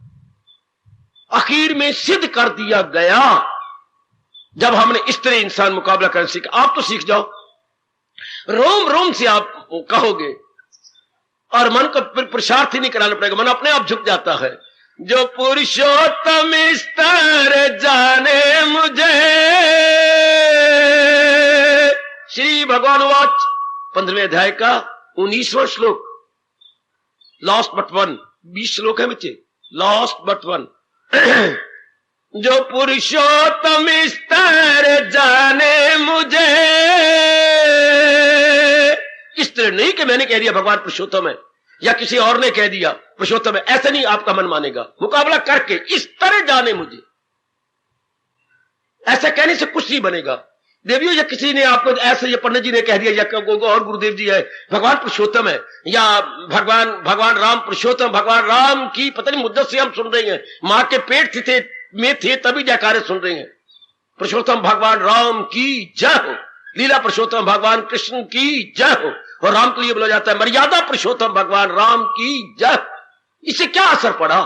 आखिर में सिद्ध कर दिया गया। जब हमने इस तरह इंसान मुकाबला कर सीखा, आप तो सीख जाओ, रोम रोम से आप कहोगे और मन को फिर पुरुषार्थ ही नहीं कराना पड़ेगा, मन अपने आप झुक जाता है। जो पुरुषोत्तम स्तर जाने मुझे, श्री भगवान वाच 15वें अध्याय का 19वां श्लोक, लास्ट बट वन। 20 श्लोक है बच्चे, लास्ट बट वन। जो पुरुषोत्तम स्तर जाने मुझे, इस तरह नहीं कि मैंने कह दिया भगवान पुरुषोत्तम है या किसी और ने कह दिया पुरुषोत्तम है, ऐसा नहीं आपका मन मानेगा। मुकाबला करके इस तरह जाने मुझे, ऐसा कहने से कुछ नहीं बनेगा। देवियों या किसी ने आपको ऐसे, ये पंडित जी ने कह दिया या और गुरुदेव जी है भगवान पुरुषोत्तम है, या भगवान राम पुरुषोत्तम, भगवान राम की पता नहीं मुद्दत से हम सुन रहे हैं, मां के पेट में थे तभी जयकारे सुन रहे हैं। पुरुषोत्तम भगवान राम की जय हो, लीला पुरुषोत्तम भगवान कृष्ण की जय हो, और राम के लिए बोला जाता है मर्यादा पुरुषोत्तम भगवान राम की जय। इससे क्या असर पड़ा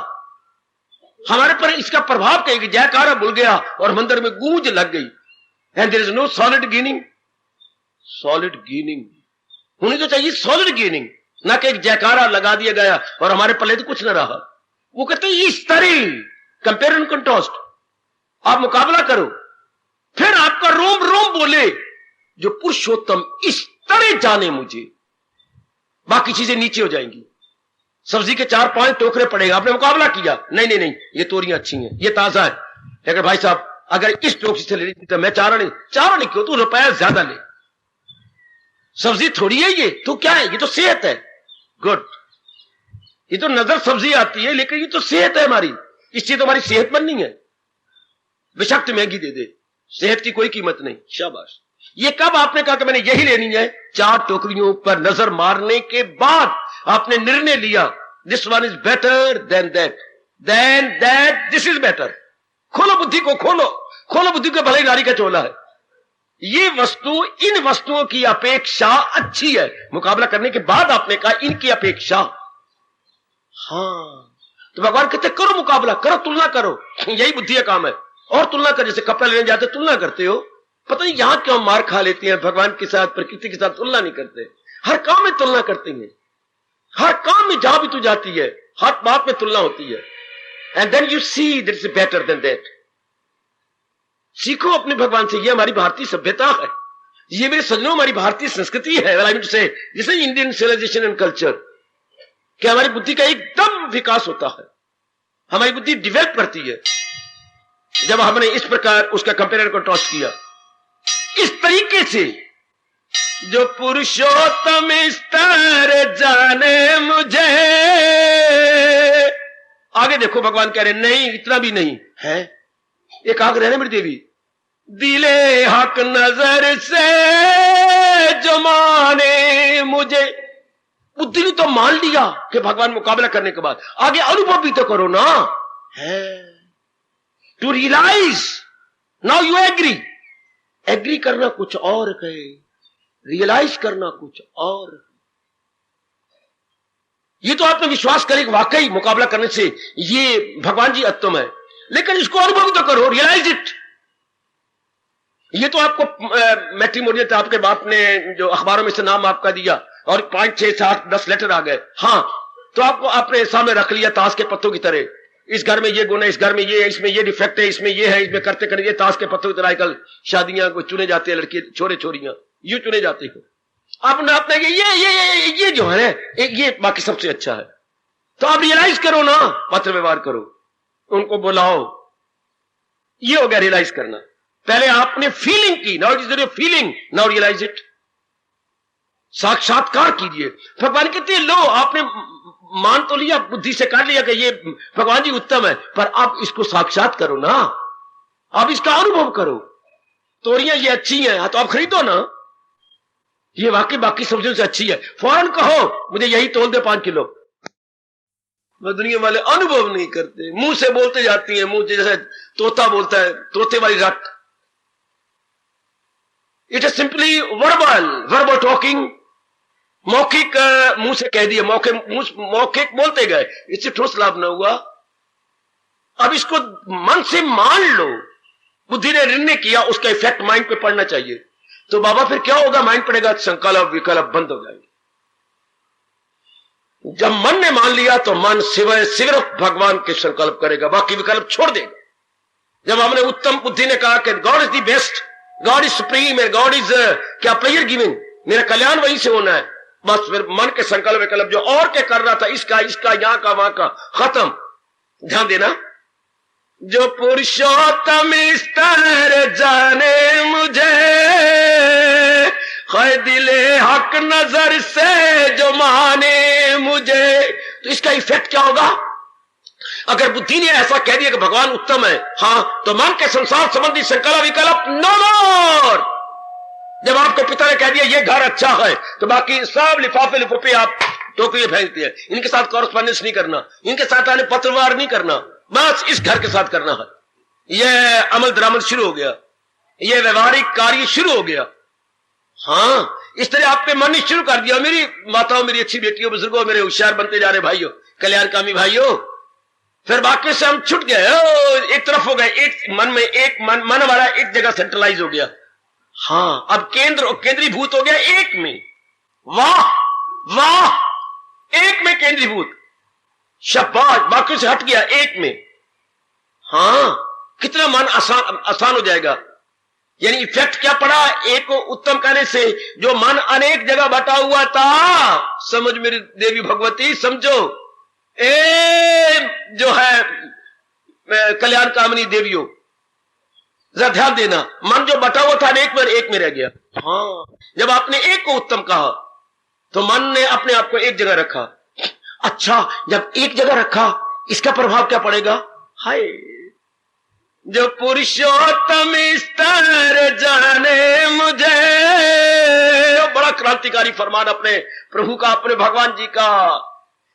हमारे पर? इसका प्रभाव कहेगी जयकारा भूल गया और मंदिर में गूंज लग गई। And there is no solid gaining. Solid gaining होनी तो चाहिए, सॉलिड गेनिंग, ना कि एक जयकारा लगा दिया गया और हमारे पल्ले तो कुछ ना रहा। वो कहते हैं इस तरह कंपेयर एंड कंट्रास्ट, आप मुकाबला करो, फिर आपका रोम रोम बोले जो पुरुषोत्तम इस तरह जाने मुझे, बाकी चीजें नीचे हो जाएंगी। सब्जी के 4-5 टोकरे पड़ेगा, आपने मुकाबला किया, नहीं नहीं नहीं ये तोरियां अच्छी हैं, ये ताजा है, लेकिन भाई साहब अगर इस टोकरी से लेनी तो मैं चारा नहीं क्यों, तू रुपया ज्यादा ले, सब्जी थोड़ी है ये, तो क्या है, ये तो सेहत है। गुड, ये तो नजर सब्जी आती है लेकिन ये तो सेहत है हमारी, इससे तो हमारी सेहत बननी है। बेशक महंगी दे दे, सेहत की कोई कीमत नहीं, शाबाश। ये कब आपने कहा कि मैंने यही लेनी है? 4 टोकरियों पर नजर मारने के बाद आपने निर्णय लिया this one is better than that, this is better. खोलो बुद्धि को, खोलो बुद्धि को, भले नारी का चोला है, ये वस्तु इन वस्तुओं की अपेक्षा अच्छी है। मुकाबला करने के बाद आपने कहा इनकी अपेक्षा, हाँ, तो भगवान कहते करो मुकाबला, करो, तुलना करो, यही बुद्धि का काम है। और तुलना कर, जैसे कपड़ा लेने जाते तुलना करते हो, पता नहीं यहां क्यों मार खा लेते हैं, भगवान के साथ प्रकृति के साथ तुलना नहीं करते, हर काम में तुलना करते हैं, हर काम में जहां भी तू जाती है हर बात में तुलना होती है। And then you see that is better than that. सीखो अपने भगवान से, ये हमारी भारतीय सभ्यता है, ये मेरे सज्जनों हमारी भारतीय संस्कृति है, जैसे इंडियन सिविलाइजेशन एंड कल्चर, कि हमारी बुद्धि का एकदम विकास होता है, हमारी बुद्धि डिवेल्प करती है जब हमने इस प्रकार उसका कंपेयर कंट्रास्ट किया। इस तरीके से जो पुरुषोत्तम स्तर जाने मुझे, आगे देखो भगवान कह रहे नहीं, इतना भी नहीं है, एक आग रहने मेरी देवी, दिले हक नजर से जो माने मुझे। बुद्धि ने तो मान लिया कि भगवान मुकाबला करने के बाद आगे अनुभव भी तो करो ना, है to realise. Now you agree करना कुछ और है, रियलाइज करना कुछ और। ये तो आपने विश्वास करें वाकई मुकाबला करने से ये भगवान जी उत्तम है, लेकिन इसको अनुभव तो करो, रियलाइज इट। ये तो आपको मैट्रिमोनियल आपके बाप ने जो अखबारों में से नाम आपका दिया और 5, 6, 7, 10 लेटर आ गए, हाँ, तो आपको आपने सामने रख लिया ताश के पत्तों की तरह, इस घर में ये गुण है, इस घर में ये है, इसमें ये डिफेक्ट है, इसमें ये है, इसमें करते करते ये ताश के पत्तों की तरह आजकल शादियां को चुने जाते हैं, लड़के छोरे छोरियां यूं चुने जाते हैं। आपने अपने ये जो है ये बाकी सबसे अच्छा है, तो आप रियलाइज करो ना, पत्र व्यवहार करो, उनको बुलाओ, ये हो गया रियलाइज करना। पहले आपने फीलिंग की, now it is your feeling, now realise it. साक्षात्कार कीजिए। भगवान कहते हैं लो आपने मान तो लिया, बुद्धि से कर लिया कि ये भगवान जी उत्तम है, पर आप इसको साक्षात करो ना, आप इसका अनुभव करो। तोरियां ये अच्छी हैं, तो आप खरीदो ना, ये वाकई बाकी सब्जियों से अच्छी है, फौरन कहो मुझे यही तोल दे 5 किलो। दुनिया वाले अनुभव नहीं करते, मुंह से बोलते जाती हैं, मुंह जैसे तोता बोलता है, तोते वाली रट। It is simply verbal talking, मौखिक मुंह से कह दिए, मौखिक बोलते गए, इससे ठोस लाभ न हुआ। अब इसको मन से मान लो, बुद्धि ने निर्णय किया, उसका इफेक्ट माइंड पे पड़ना चाहिए। तो बाबा फिर क्या होगा, माइंड पड़ेगा, संकल्प विकल्प बंद हो जाएंगे। जब मन ने मान लिया तो मन सिर्फ भगवान के संकल्प करेगा, बाकी विकल्प छोड़ देगा। जब हमने उत्तम बुद्धि ने कहा कि God is the best, God is supreme, God is क्या प्लेजर गिविंग, मेरा कल्याण वहीं से होना है, बस फिर मन के संकल्प विकल्प जो और क्या कर रहा था, इसका यहां का वहां का खत्म। ध्यान देना, जो पुरुषोत्तम स्तर जाने मुझे, है दिले हक नजर से जो माने मुझे, तो इसका इफेक्ट क्या होगा? अगर बुद्धि ने ऐसा कह दिया कि भगवान उत्तम है, हाँ, तो मन के संसार संबंधी संकल्प विकल्प नो मोर। जब आपको पिता ने कह दिया ये घर अच्छा है, तो बाकी सब लिफाफे लिफाफे आप टोकरी फेंक दिए, इनके साथ कॉरेस्पॉन्डेंस नहीं करना, इनके साथ आने पत्रवार नहीं करना, बस इस घर के साथ करना है। यह अमल दरामद शुरू हो गया, यह व्यवहारिक कार्य शुरू हो गया। हाँ, इस तरह आपने मन ने शुरू कर दिया, मेरी माताओं, मेरी अच्छी बेटियों, बुजुर्गों, मेरे होशियार बनते जा रहे भाइयों, कल्याणकामी भाइयों, फिर बाकी से हम छुट गए, एक तरफ हो गए, एक मन में, एक मन वाला एक जगह सेंट्रलाइज हो गया। हाँ, अब केंद्रीभूत हो गया एक में। वाह वाह, एक में केंद्रीभूत, शाबाश, बाकी से हट गया एक में। हाँ, कितना मन आसान हो जाएगा। यानी इफेक्ट क्या पड़ा एक को उत्तम करने से? जो मन अनेक जगह बटा हुआ था, समझ मेरी देवी भगवती, समझो, जो है कल्याण कामनी देवियों, जरा ध्यान देना, मन जो बटा हुआ था एक में रह गया। हाँ, जब आपने एक को उत्तम कहा तो मन ने अपने आप को एक जगह रखा। अच्छा, जब एक जगह रखा, इसका प्रभाव क्या पड़ेगा? हाय, जो पुरुषोत्तम स्तर जाने मुझे, बड़ा क्रांतिकारी फरमान अपने प्रभु का, अपने भगवान जी का,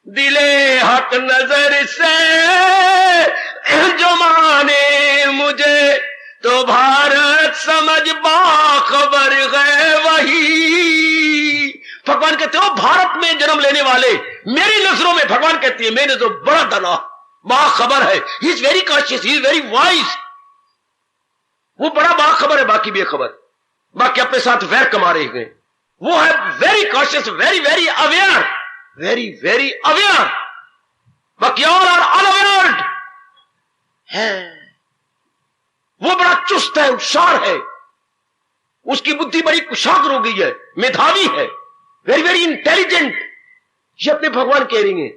दिले हक नजर से जो माने मुझे, तो भारत समझ बाखबर गए वही। भगवान कहते हो भारत में जन्म लेने वाले, मेरी नजरों में भगवान कहती है मैंने तो बड़ा दाना, बाखबर है, ही is very conscious, he is very wise, वो बड़ा बाखबर है, बाकी बेखबर, बाकी अपने साथ वैर कमा रहे हैं। वो है very conscious, very very aware, very very aware, बाकी ऑल आर अनअवेयर्ड है। वो बड़ा चुस्त है, होशियार है, उसकी बुद्धि बड़ी कुशाग्र हो गई है, मेधावी है, वेरी वेरी इंटेलिजेंट। ये अपने भगवान कह रही है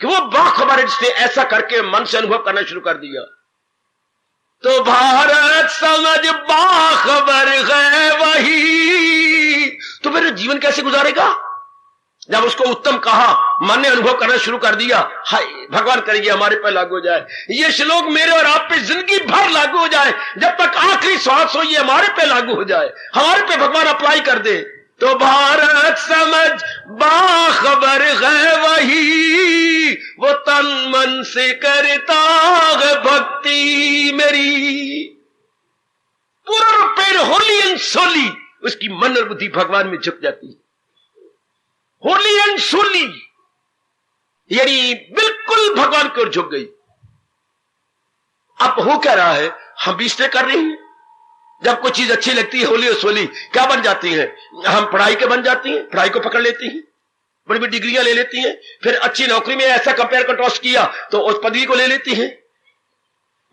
कि वो बाखबर है, जिसने ऐसा करके मन से अनुभव करना शुरू कर दिया। तो भारत समझ बाखबर है वही, तो मेरा जीवन कैसे गुजारेगा? जब उसको उत्तम कहा, मन ने अनुभव करना शुरू कर दिया, हाय भगवान करेंगे हमारे पे लागू हो जाए ये श्लोक, मेरे और आप पे जिंदगी भर लागू हो जाए, जब तक आखिरी श्वास हो ये हमारे पे लागू हो जाए, हमारे पे भगवान अप्लाई कर दे। तो भारत समझ बाखबर है वही, वो तन मन से करता है भक्ति मेरी, पूरा पेड़ होली एंड सोली, उसकी मन और बुद्धि भगवान में झुक जाती है। होली एंड सोली, यानी बिल्कुल भगवान की ओर झुक गई। अब हो क्या रहा है, हम भी इसलिए कर रहे हैं। जब कोई चीज अच्छी लगती है, होली और सोली क्या बन जाती है, हम पढ़ाई के बन जाती हैं, पढ़ाई को पकड़ लेती हैं, बड़ी बड़ी डिग्रियां ले लेती हैं, फिर अच्छी नौकरी में ऐसा कंपेयर कंट्रास्ट किया तो उस पदवी को ले लेती हैं।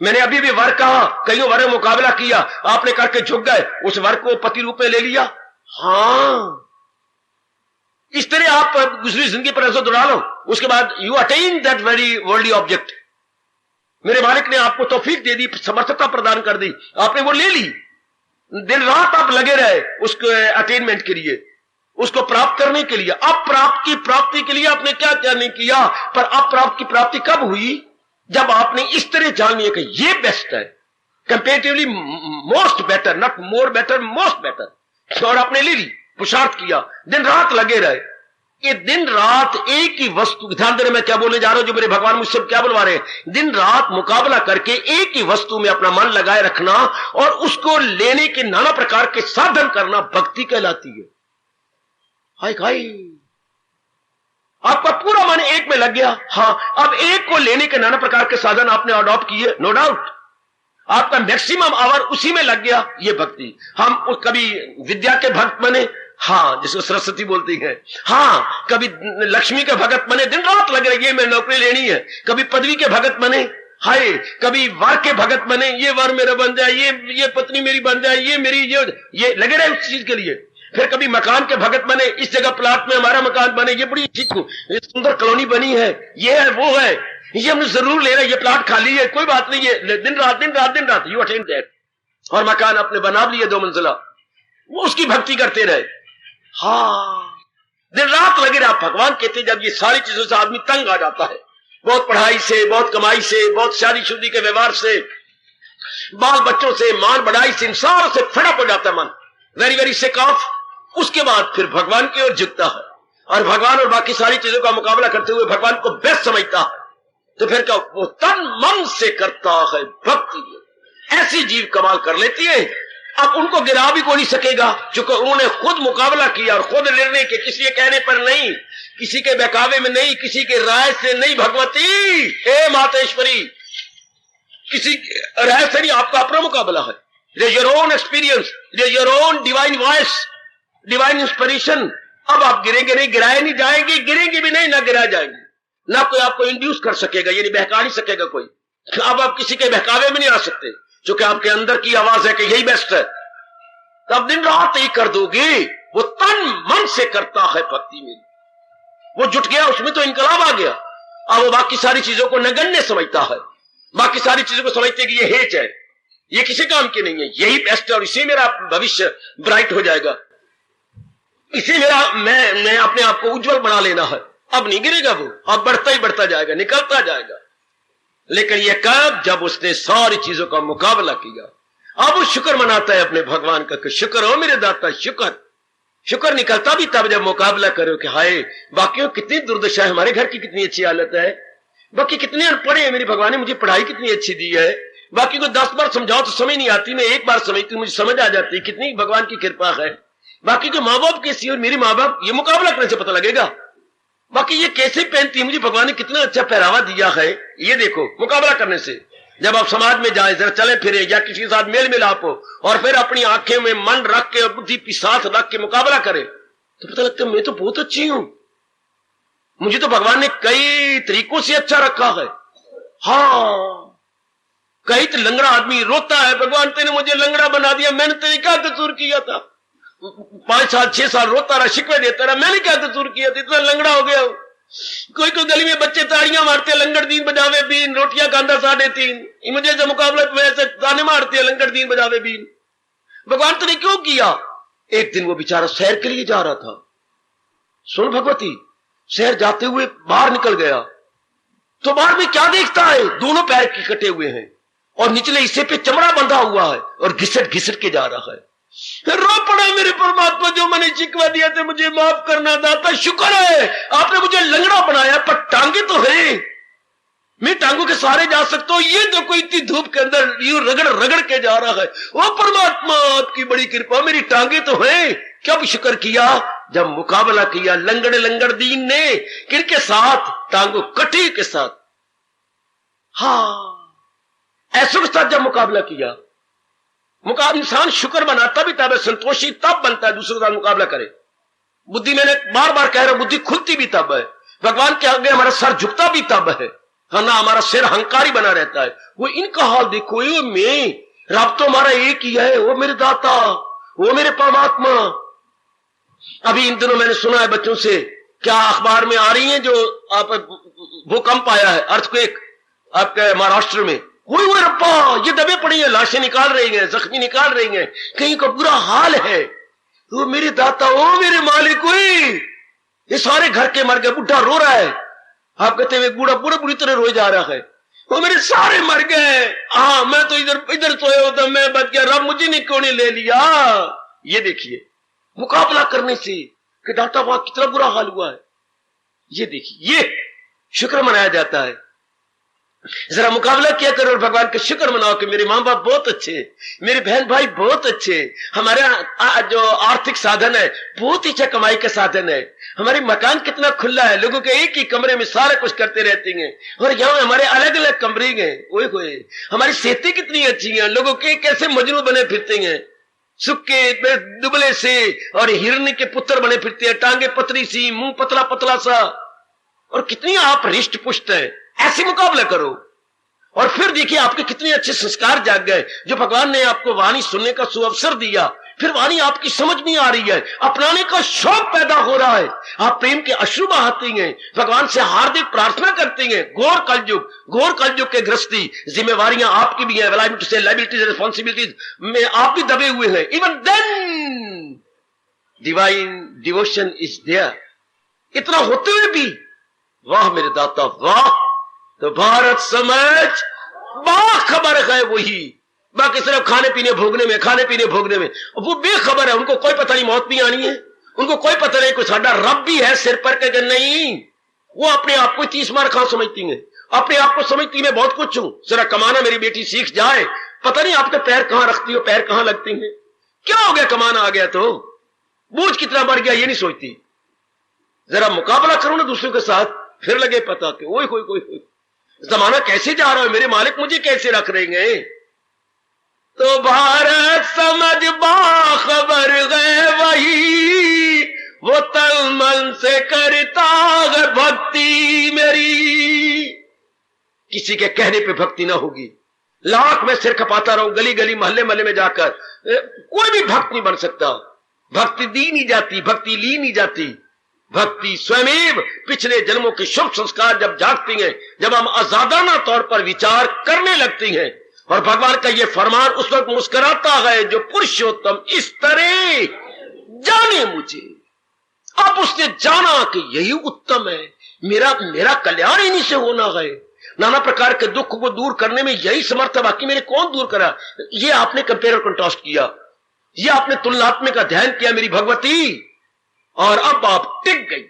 मैंने अभी भी वर्ग कहा, कईयों वर्ग मुकाबला किया, आपने करके झुक गए, उस वर्ग को पति रूप में ले लिया। हाँ, इस तरह आप दूसरी जिंदगी पर ऐसा दौड़ा लो, उसके बाद you attain that very worldly object. मेरे मालिक ने आपको तौफीक दे दी, समर्थता प्रदान कर दी, आपने वो ले ली। दिन रात आप लगे रहे उसको अटेनमेंट के लिए, उसको प्राप्त करने के लिए। अप्राप्त की प्राप्ति के लिए आपने क्या क्या नहीं किया, पर अप्राप्त की प्राप्ति कब हुई, जब आपने इस तरह जान लिया कि ये बेस्ट है, comparatively most better, not more better, most better, और आपने ले ली, पुरुषार्थ किया, दिन रात लगे रहे। ये दिन रात एक ही वस्तु, ध्यान देना मैं क्या बोलने जा रहा हूं, जो मेरे भगवान मुझसे क्या बुलवा रहे हैं, दिन रात मुकाबला करके एक ही वस्तु में अपना मन लगाए रखना और उसको लेने के नाना प्रकार के साधन करना भक्ति कहलाती है। हाय हाय, आपका पूरा मन एक में लग गया। हाँ, अब एक को लेने के नाना प्रकार के साधन आपने अडॉप्ट किए, नो डाउट, आपका मैक्सिमम आवर उसी में लग गया, ये भक्ति। हम कभी विद्या के भक्त बने, हाँ, जिसको सरस्वती बोलती है, हाँ, कभी लक्ष्मी के भगत बने, दिन रात लग रही है मैं नौकरी लेनी है, कभी पदवी के भगत बने, हाय, कभी वर के भगत बने, ये वर मेरा बन जाए, ये पत्नी मेरी बन जाए, ये मेरी, ये लगे रहे उस चीज के लिए। फिर कभी मकान के भगत बने, इस जगह प्लाट में हमारा मकान बने, ये बड़ी अच्छी सुंदर कॉलोनी बनी है, ये है वो है, ये हमने जरूर ले रहा है, ये प्लाट खाली है, कोई बात नहीं है, दिन रात दिन रात दिन रात यू अटेंड दैट, और मकान अपने बना लिए 2 मंजिला, वो उसकी भक्ति करते रहे। हाँ, दिन रात लगे रहा। भगवान कहते जब ये सारी चीजों से आदमी तंग आ जाता है, बहुत पढ़ाई से, बहुत कमाई से, बहुत शादी शुदी के व्यवहार से, बाल बच्चों से, मान बढ़ाई से, इन सारों से फड़प हो जाता है मन, वेरी वेरी सिक ऑफ, उसके बाद फिर भगवान की ओर झुकता है और भगवान और बाकी सारी चीजों का मुकाबला करते हुए भगवान को बेस्ट समझता है, तो फिर क्या वो तन मन से करता है भक्ति। ऐसी जीव कमाल कर लेती है, अब उनको गिरा भी कोई नहीं सकेगा, क्योंकि उन्होंने खुद मुकाबला किया और खुद निर्णय के, किसी के कहने पर नहीं, किसी के बहकावे में नहीं, किसी के राय से नहीं। भगवती, हे मातेश्वरी, किसी राय से नहीं, आपका अपना मुकाबला है। It is your own experience, it is your own divine voice, divine inspiration. अब आप गिरेंगे नहीं, गिराए नहीं जाएंगे, गिरेंगे भी नहीं, ना गिरा जाएंगे, ना कोई आपको इंड्यूस कर सकेगा, यानी बहका नहीं सकेगा कोई। अब आप किसी के बहकावे में नहीं आ सकते, क्योंकि आपके अंदर की आवाज है कि यही बेस्ट है, तो आप दिन रात ही कर दोगे। वो तन मन से करता है भक्ति में, वो जुट गया, उसमें तो इनकलाब आ गया। अब वो बाकी सारी चीजों को नगण्य समझता है, बाकी सारी चीजों को समझते कि ये हेच है, ये किसी काम की नहीं है, यही बेस्ट है और इसी मेरा भविष्य ब्राइट हो जाएगा, इसी मेरा मैं अपने आप को उज्जवल बना लेना है। अब नहीं गिरेगा वो, अब बढ़ता ही बढ़ता जाएगा, निकलता जाएगा। लेकिन ये कब, जब उसने सारी चीजों का मुकाबला किया। अब वो शुक्र मनाता है अपने भगवान का कि शुक्र हो मेरे दाता, शुक्र। शुक्र निकलता भी तब जब मुकाबला करो कि हाय, बाकियों कितनी दुर्दशा है, हमारे घर की कितनी अच्छी हालत है, बाकी कितने अनपढ़ है, मेरी भगवान ने मुझे पढ़ाई कितनी अच्छी दी है, बाकी को 10 बार समझाओ तो समझ नहीं आती, मैं एक बार समझती मुझे समझ आ जाती, कितनी भगवान की कृपा है। बाकी के माँ बाप कैसी और मेरी माँ बाप, ये मुकाबला करने से पता लगेगा। बाकी ये कैसे पहनती है, मुझे भगवान ने कितना अच्छा पहरावा दिया है, ये देखो। मुकाबला करने से जब आप समाज में जाए, जरा चले फिरे या किसी के साथ मेल मिलाप हो, और फिर अपनी आंखें में मन रख के और बुद्धि की साथ रख के मुकाबला करे, तो पता लगता है मैं तो बहुत अच्छी हूं, मुझे तो भगवान ने कई तरीकों से अच्छा रखा है। हाँ, कई तो लंगड़ा आदमी रोता है, भगवान तेने मुझे लंगड़ा बना दिया, मैंने तेरे क्या कसूर किया था। 5 साल 6 साल रोता रहा, शिकवे देता रहा, मैंने क्या कसूर किया था, इतना लंगड़ा हो गया। कोई कोई गली में बच्चे ताड़ियां मारते, लंगड़ दीन बजावे बीन, रोटियां कांदा 3.5, मुझे जो मुकाबला में ऐसे ताने मारते हैं, लंगड़ दीन बजावे बीन। भगवान तुमने क्यों किया। एक दिन वो बेचारा सैर के लिए जा रहा था, सुन भगवती, शहर जाते हुए बाहर निकल गया, तो बाहर में क्या देखता है, दोनों पैर की कटे हुए हैं और निचले हिस्से पे चमड़ा बंधा हुआ है और घिसट घिसट के जा रहा है। रो पड़ा, मेरे परमात्मा, जो मैंने शिकवा दिया था मुझे माफ करना दाता, शुक्र है आपने मुझे लंगड़ा बनाया, पर टांगे तो है, मैं टांगों के सहारे जा सकता हूं, ये तो कोई इतनी धूप के अंदर यूं रगड़ रगड़ के जा रहा है। ओ परमात्मा, आपकी बड़ी कृपा, मेरी टांगे तो है। कब शुक्र किया, जब मुकाबला किया लंगड़ दीन ने किनके साथ, टांगों कटी के साथ। हाँ, ऐसों के साथ जब मुकाबला किया, इंसान शुक्र बनाता भी तब है, संतोषी तब बनता है दूसरों के साथ मुकाबला करे। बुद्धि, मैंने बार बार कह रहा हूं, बुद्धि खुलती भी तब है, भगवान के आगे हमारा सर झुकता भी तब है ना, हमारा सिर अहंकारी बना रहता है। वो इनका हाल देखो, ये मैं, रब तो हमारा एक ही है, वो मेरे दाता, वो मेरे परमात्मा। अभी इन दिनों मैंने सुना है बच्चों से, क्या अखबार में आ रही है जो आप भूकंप आया है, अर्थक्वेक आपके महाराष्ट्र में, वही वो रब्बा, ये दबे पड़ी है, लाशें निकाल रही हैं, जख्मी निकाल रही हैं, कहीं का बुरा हाल है। वो मेरे दाता, वो मेरे मालिक, वही ये सारे घर के मर गए, बुढ़ा रो रहा है, आप कहते हैं बूढ़ा पूरा बुरी तरह रोए जा रहा है, वो मेरे सारे मर गए, हाँ मैं तो इधर सोया होता, मैं बच गया, रब मुझे नहीं क्यों नहीं ले लिया। ये देखिए मुकाबला करने से कि दाता वहां कितना बुरा हाल हुआ है, ये देखिए, ये शुक्र मनाया जाता है। जरा मुकाबला किया करो और भगवान का शुक्र मनाओ कि मेरे माँ बाप बहुत अच्छे, मेरे बहन भाई बहुत अच्छे, हमारे जो आर्थिक साधन है बहुत ही अच्छा कमाई का साधन है, हमारे मकान कितना खुला है, लोगों के एक ही कमरे में सारा कुछ करते रहते हैं, और यहाँ हमारे अलग अलग कमरे हैं, ओए होए, हमारी सेहतें कितनी अच्छी हैं, लोगों के कैसे मजनू बने फिरते हैं, सुक्के दुबले से और हिरनी के पुत्र बने फिरते हैं, टांगे पतली सी, मुंह पतला पतला सा, और कितनी आप रिष्ट पुष्ट है। ऐसे मुकाबला करो और फिर देखिए आपके कितने अच्छे संस्कार जाग गए, जो भगवान ने आपको वाणी सुनने का सुअवसर दिया, फिर वाणी आपकी समझ में आ रही है, अपनाने का शौक पैदा हो रहा है, आप प्रेम के अश्रु बहाती हैं, भगवान से हार्दिक प्रार्थना करती हैं। घोर कलयुग के गृहस्थी, जिम्मेवारियां आपकी भी हैं, लायबिलिटीज रिस्पॉन्सिबिलिटीज में आप भी दबे हुए हैं, even then divine devotion is there. इतना होते हुए भी वाह मेरे दाता वाह, तो भारत समझ बाखबर है वही, बाकी सिर्फ खाने पीने भोगने में वो बेखबर है, उनको कोई पता नहीं मौत भी आनी है, उनको कोई पता नहीं कोई साडा रब भी है सिर पर के नहीं। वो अपने आप को 30 मार खां समझती है, अपने आप को समझती मैं बहुत कुछ हूं, जरा कमाना मेरी बेटी सीख जाए, पता नहीं आपके पैर कहां रखती हो, पैर कहां लगती हैं, क्या हो गया कमाना आ गया तो बोझ कितना बढ़ गया ये नहीं सोचती। जरा मुकाबला करो ना दूसरों के साथ, फिर लगे पता कि ओए कोई जमाना कैसे जा रहा है, मेरे मालिक मुझे कैसे रख रहे हैं। तो भारत समझ बाखबर गए वही, वो तन मन से करता है भक्ति मेरी। किसी के कहने पे भक्ति ना होगी, लाख में सिर खपाता रहूं गली गली मोहल्ले मोहल्ले में जाकर, कोई भी भक्त नहीं बन सकता। भक्ति दी नहीं जाती, भक्ति ली नहीं जाती, भक्ति स्वयं पिछले जन्मों के शुभ संस्कार जब जागती हैं, जब हम आजादाना तौर पर विचार करने लगती हैं, और भगवान का ये फरमान उस वक्त मुस्कुराता है जो पुरुषोत्तम इस तरह जाने मुझे। अब उसने जाना कि यही उत्तम है, मेरा कल्याण इन्हीं से होना है, नाना प्रकार के दुख को दूर करने में यही समर्थ है, बाकी मेरे कौन दूर करा। ये आपने कंपेयर कंट्रास्ट किया, ये आपने तुलनात्मक अध्ययन किया मेरी भगवती, और अब आप टिक गई,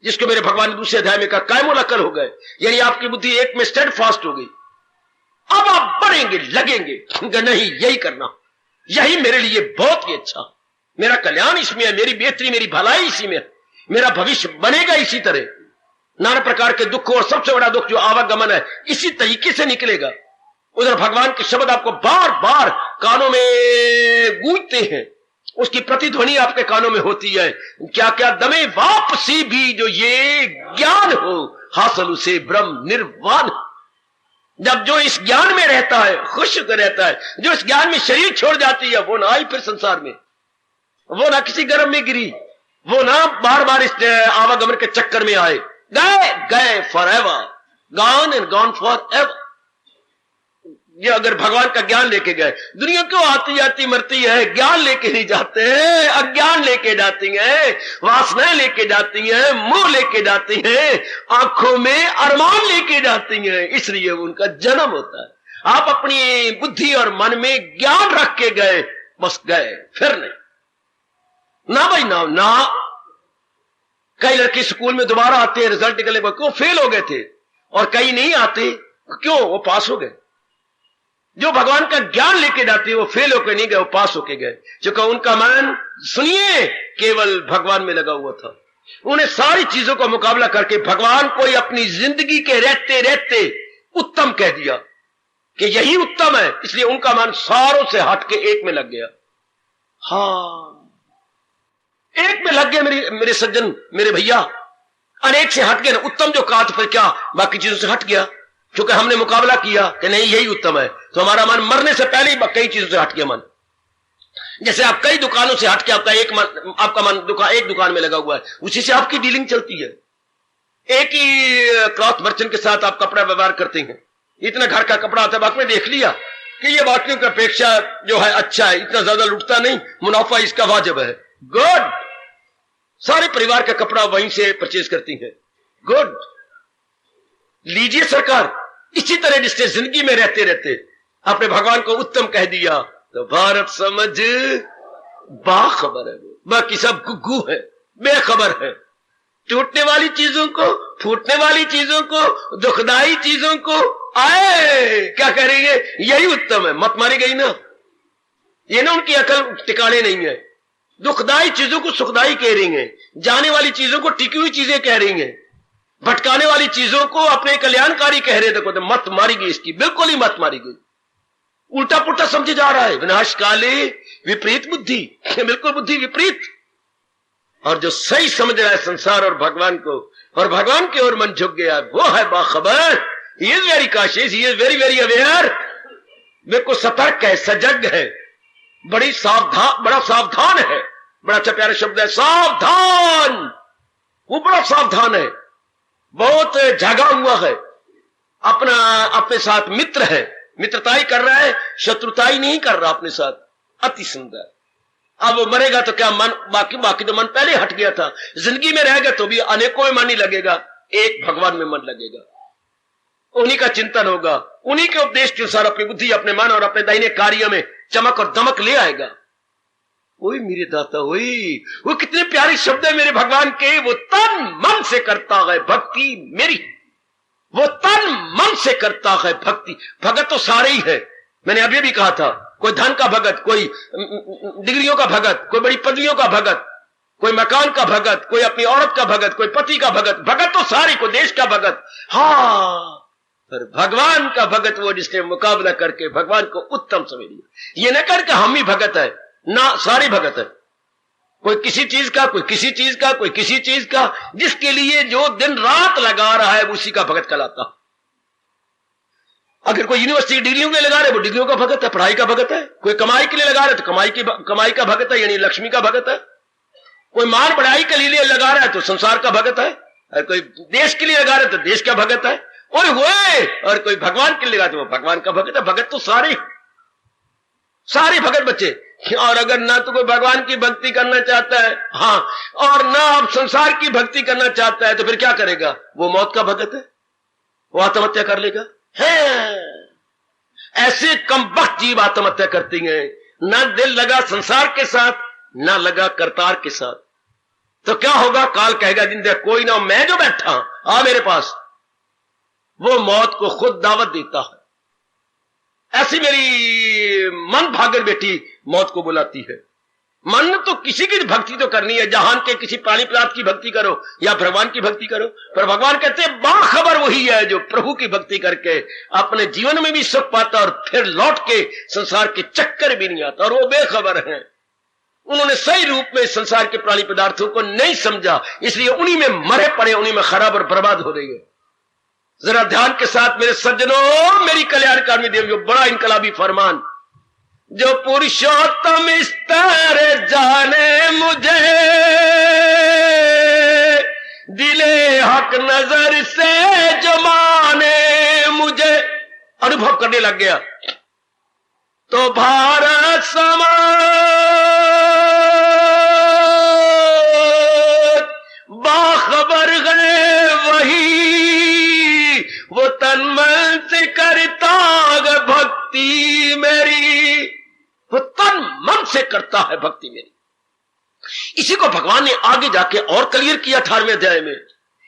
जिसको मेरे भगवान ने दूसरे अध्याय में कहा कायमोलकर हो गए, यानी आपकी बुद्धि एक में स्टेड फास्ट हो गई। अब आप बढ़ेंगे, लगेंगे, नहीं यही करना, यही मेरे लिए बहुत ही अच्छा, मेरा कल्याण इसमें है, मेरी बेहतरी मेरी भलाई इसी में है, मेरा भविष्य बनेगा इसी तरह, नाना प्रकार के दुख और सबसे बड़ा दुख जो आवागमन है इसी तरीके से निकलेगा। उधर भगवान के शब्द आपको बार बार कानों में गूंजते हैं, उसकी प्रतिध्वनि आपके कानों में होती है, क्या क्या दमे वापसी भी जो ये ज्ञान हो हासिल उसे ब्रह्म निर्वाण। जब जो इस ज्ञान में रहता है खुश रहता है, जो इस ज्ञान में शरीर छोड़ जाती है वो ना आई फिर संसार में, वो ना किसी गर्म में गिरी, वो ना बार बार इस आवागमन के चक्कर में आए, गए for ever, gone and gone for ever. ये अगर भगवान का ज्ञान लेके गए, दुनिया क्यों आती जाती मरती है, ज्ञान लेके नहीं जाते हैं, अज्ञान लेके जाती हैं, वासनाएं लेके जाती हैं, मोह लेके जाती हैं, आंखों में अरमान लेके जाती हैं, इसलिए उनका जन्म होता है। आप अपनी बुद्धि और मन में ज्ञान रख के गए, बस गए, फिर नहीं ना भाई ना। कई लड़के स्कूल में दोबारा आते हैं, रिजल्ट निकलने पर क्यों फेल हो गए थे, और कई नहीं आते क्यों, वो पास हो गए। जो भगवान का ज्ञान लेके जाते हैं वो फेल होकर नहीं गए, वो पास होके गए, क्योंकि उनका मन सुनिए केवल भगवान में लगा हुआ था। उन्हें सारी चीजों का मुकाबला करके भगवान को ही अपनी जिंदगी के रहते रहते उत्तम कह दिया। कि यही उत्तम है, इसलिए उनका मन सारों से हटके एक में लग गया। हाँ, एक में लग गए मेरे सज्जन, मेरे भैया, अनेक से हट गए ना। उत्तम जो कहा तो फिर क्या बाकी चीजों से हट गया, क्योंकि हमने मुकाबला किया कि नहीं यही उत्तम है, तो हमारा मन मरने से पहले ही कई चीजों से हट गया मन। जैसे आप कई दुकानों से हटके आपका मन एक दुकान में लगा हुआ है, उसी से आपकी डीलिंग चलती है। एक ही क्लॉथ मर्चेंट के साथ आप कपड़ा व्यवहार करते हैं, इतना घर का कपड़ा आता है, बाकी में देख लिया कि ये बाकियों की अपेक्षा जो है अच्छा है, इतना ज्यादा लुटता नहीं, मुनाफा इसका वाजिब है, गुड। सारे परिवार का कपड़ा वहीं से परचेज करती हैं, गुड, लीजिए सरकार। इसी तरह जिससे जिंदगी में रहते रहते अपने भगवान को उत्तम कह दिया तो भारत समझ बाखबर है, बाकी सब गुग्गू है, बेखबर है। टूटने वाली चीजों को, फूटने वाली चीजों को, दुखदाई चीजों को आए क्या करेंगे, यही उत्तम है, मत मारी गई ना। ये ना उनकी अकल टिकाने नहीं है। दुखदाई चीजों को सुखदाई कह रही हैं, जाने वाली चीजों को टिकी हुई चीजें कह रही हैं, भटकाने वाली चीजों को अपने कल्याणकारी कह रहे थे। तो मत मारी गई इसकी, बिल्कुल ही मत मारी गई, उल्टा पुल्टा समझे जा रहा है। विनाश काले विपरीत बुद्धि, बिल्कुल बुद्धि विपरीत। और जो सही समझ रहा है संसार और भगवान को, और भगवान की ओर मन झुक गया, वो है बाखबर। He is very cautious, he is very very aware, बिल्कुल सतर्क है, सजग है, बड़ा सावधान है। बड़ा अच्छा प्यारा शब्द है सावधान, वो बड़ा सावधान है, बहुत जागा हुआ है, अपने साथ मित्र है, मित्रताई कर रहा है, शत्रुताई नहीं कर रहा अपने साथ। अति सुंदर। अब वो मरेगा तो क्या मन, बाकी तो मन पहले हट गया था। जिंदगी में रहेगा तो भी अनेकों में मन नहीं लगेगा, एक भगवान में मन लगेगा, उन्हीं का चिंतन होगा, उन्हीं के उपदेश के अनुसार अपनी बुद्धि, अपने मन और अपने दाहिने कार्य में चमक और दमक ले आएगा। ओए मेरे दाता, ओए वो कितने प्यारे शब्द है मेरे भगवान के। वो तन मन से करता है भक्ति मेरी, वो तन मन से करता है भक्ति। भगत तो सारे ही है, मैंने अभी भी कहा था, कोई धन का भगत, कोई डिग्रियों का भगत, कोई बड़ी पदवियों का भगत, कोई मकान का भगत, कोई अपनी औरत का भगत, कोई पति का भगत। भगत तो सारे, कोई देश का भगत। हाँ, पर भगवान का भगत वो जिसने मुकाबला करके भगवान को उत्तम समझ लिया। ये न करके हम ही भगत है ना, सारे भगत है। कोई किसी चीज का, कोई किसी चीज का, कोई किसी चीज का, जिसके लिए जो दिन रात लगा रहा है उसी का भगत कहलाता। अगर कोई यूनिवर्सिटी डिग्रियों के लगा रहे वो डिग्रियों का भगत है, पढ़ाई का भगत है। कोई कमाई के लिए लगा रहे तो कमाई का भगत है, यानी लक्ष्मी का भगत है। कोई मान बढ़ाई के लिए लगा रहा है तो संसार का भगत है। और कोई देश के लिए लगा रहा है तो देश का भगत है। और कोई भगवान के लिए लगा तो वो भगवान का भगत है। भगत तो सारे भगत बच्चे। और अगर ना तो कोई भगवान की भक्ति करना चाहता है, हाँ, और ना आप संसार की भक्ति करना चाहता है, तो फिर क्या करेगा? वो मौत का भगत है, वो आत्महत्या कर लेगा। है ऐसे कमबख्त जीव आत्महत्या करती हैं, ना दिल लगा संसार के साथ, ना लगा करतार के साथ। तो क्या होगा? काल कहेगा जिंदे कोई ना, मैं जो बैठा आ मेरे पास, वो मौत को खुद दावत देता है। ऐसी मेरी मन भागर बेटी मौत को बुलाती है। मन तो किसी की भक्ति तो करनी है, जहान के किसी प्राणी पदार्थ की भक्ति करो या भगवान की भक्ति करो, पर भगवान कहते हैं बाखबर वही है जो प्रभु की भक्ति करके अपने जीवन में भी सुख पाता और फिर लौट के संसार के चक्कर भी नहीं आता। और वो बेखबर हैं, उन्होंने सही रूप में संसार के प्राणी पदार्थों को नहीं समझा, इसलिए उन्हीं में मरे पड़े, उन्हीं में खराब और बर्बाद हो रही है। जरा ध्यान के साथ मेरे सज्जनों, मेरी कल्याणकामी देवियों, बड़ा इनकलाबी फरमान, जो पुरुषोत्तम स्तर जाने मुझे, दिले हक नजर से जो माने मुझे, अनुभव करने लग गया तो भारत समाज बाखबर है वही, वो तन मन से करता है भक्ति मेरी, वो तन मन से करता है भक्ति मेरी। इसी को भगवान ने आगे जाके और क्लियर किया 18वें अध्याय में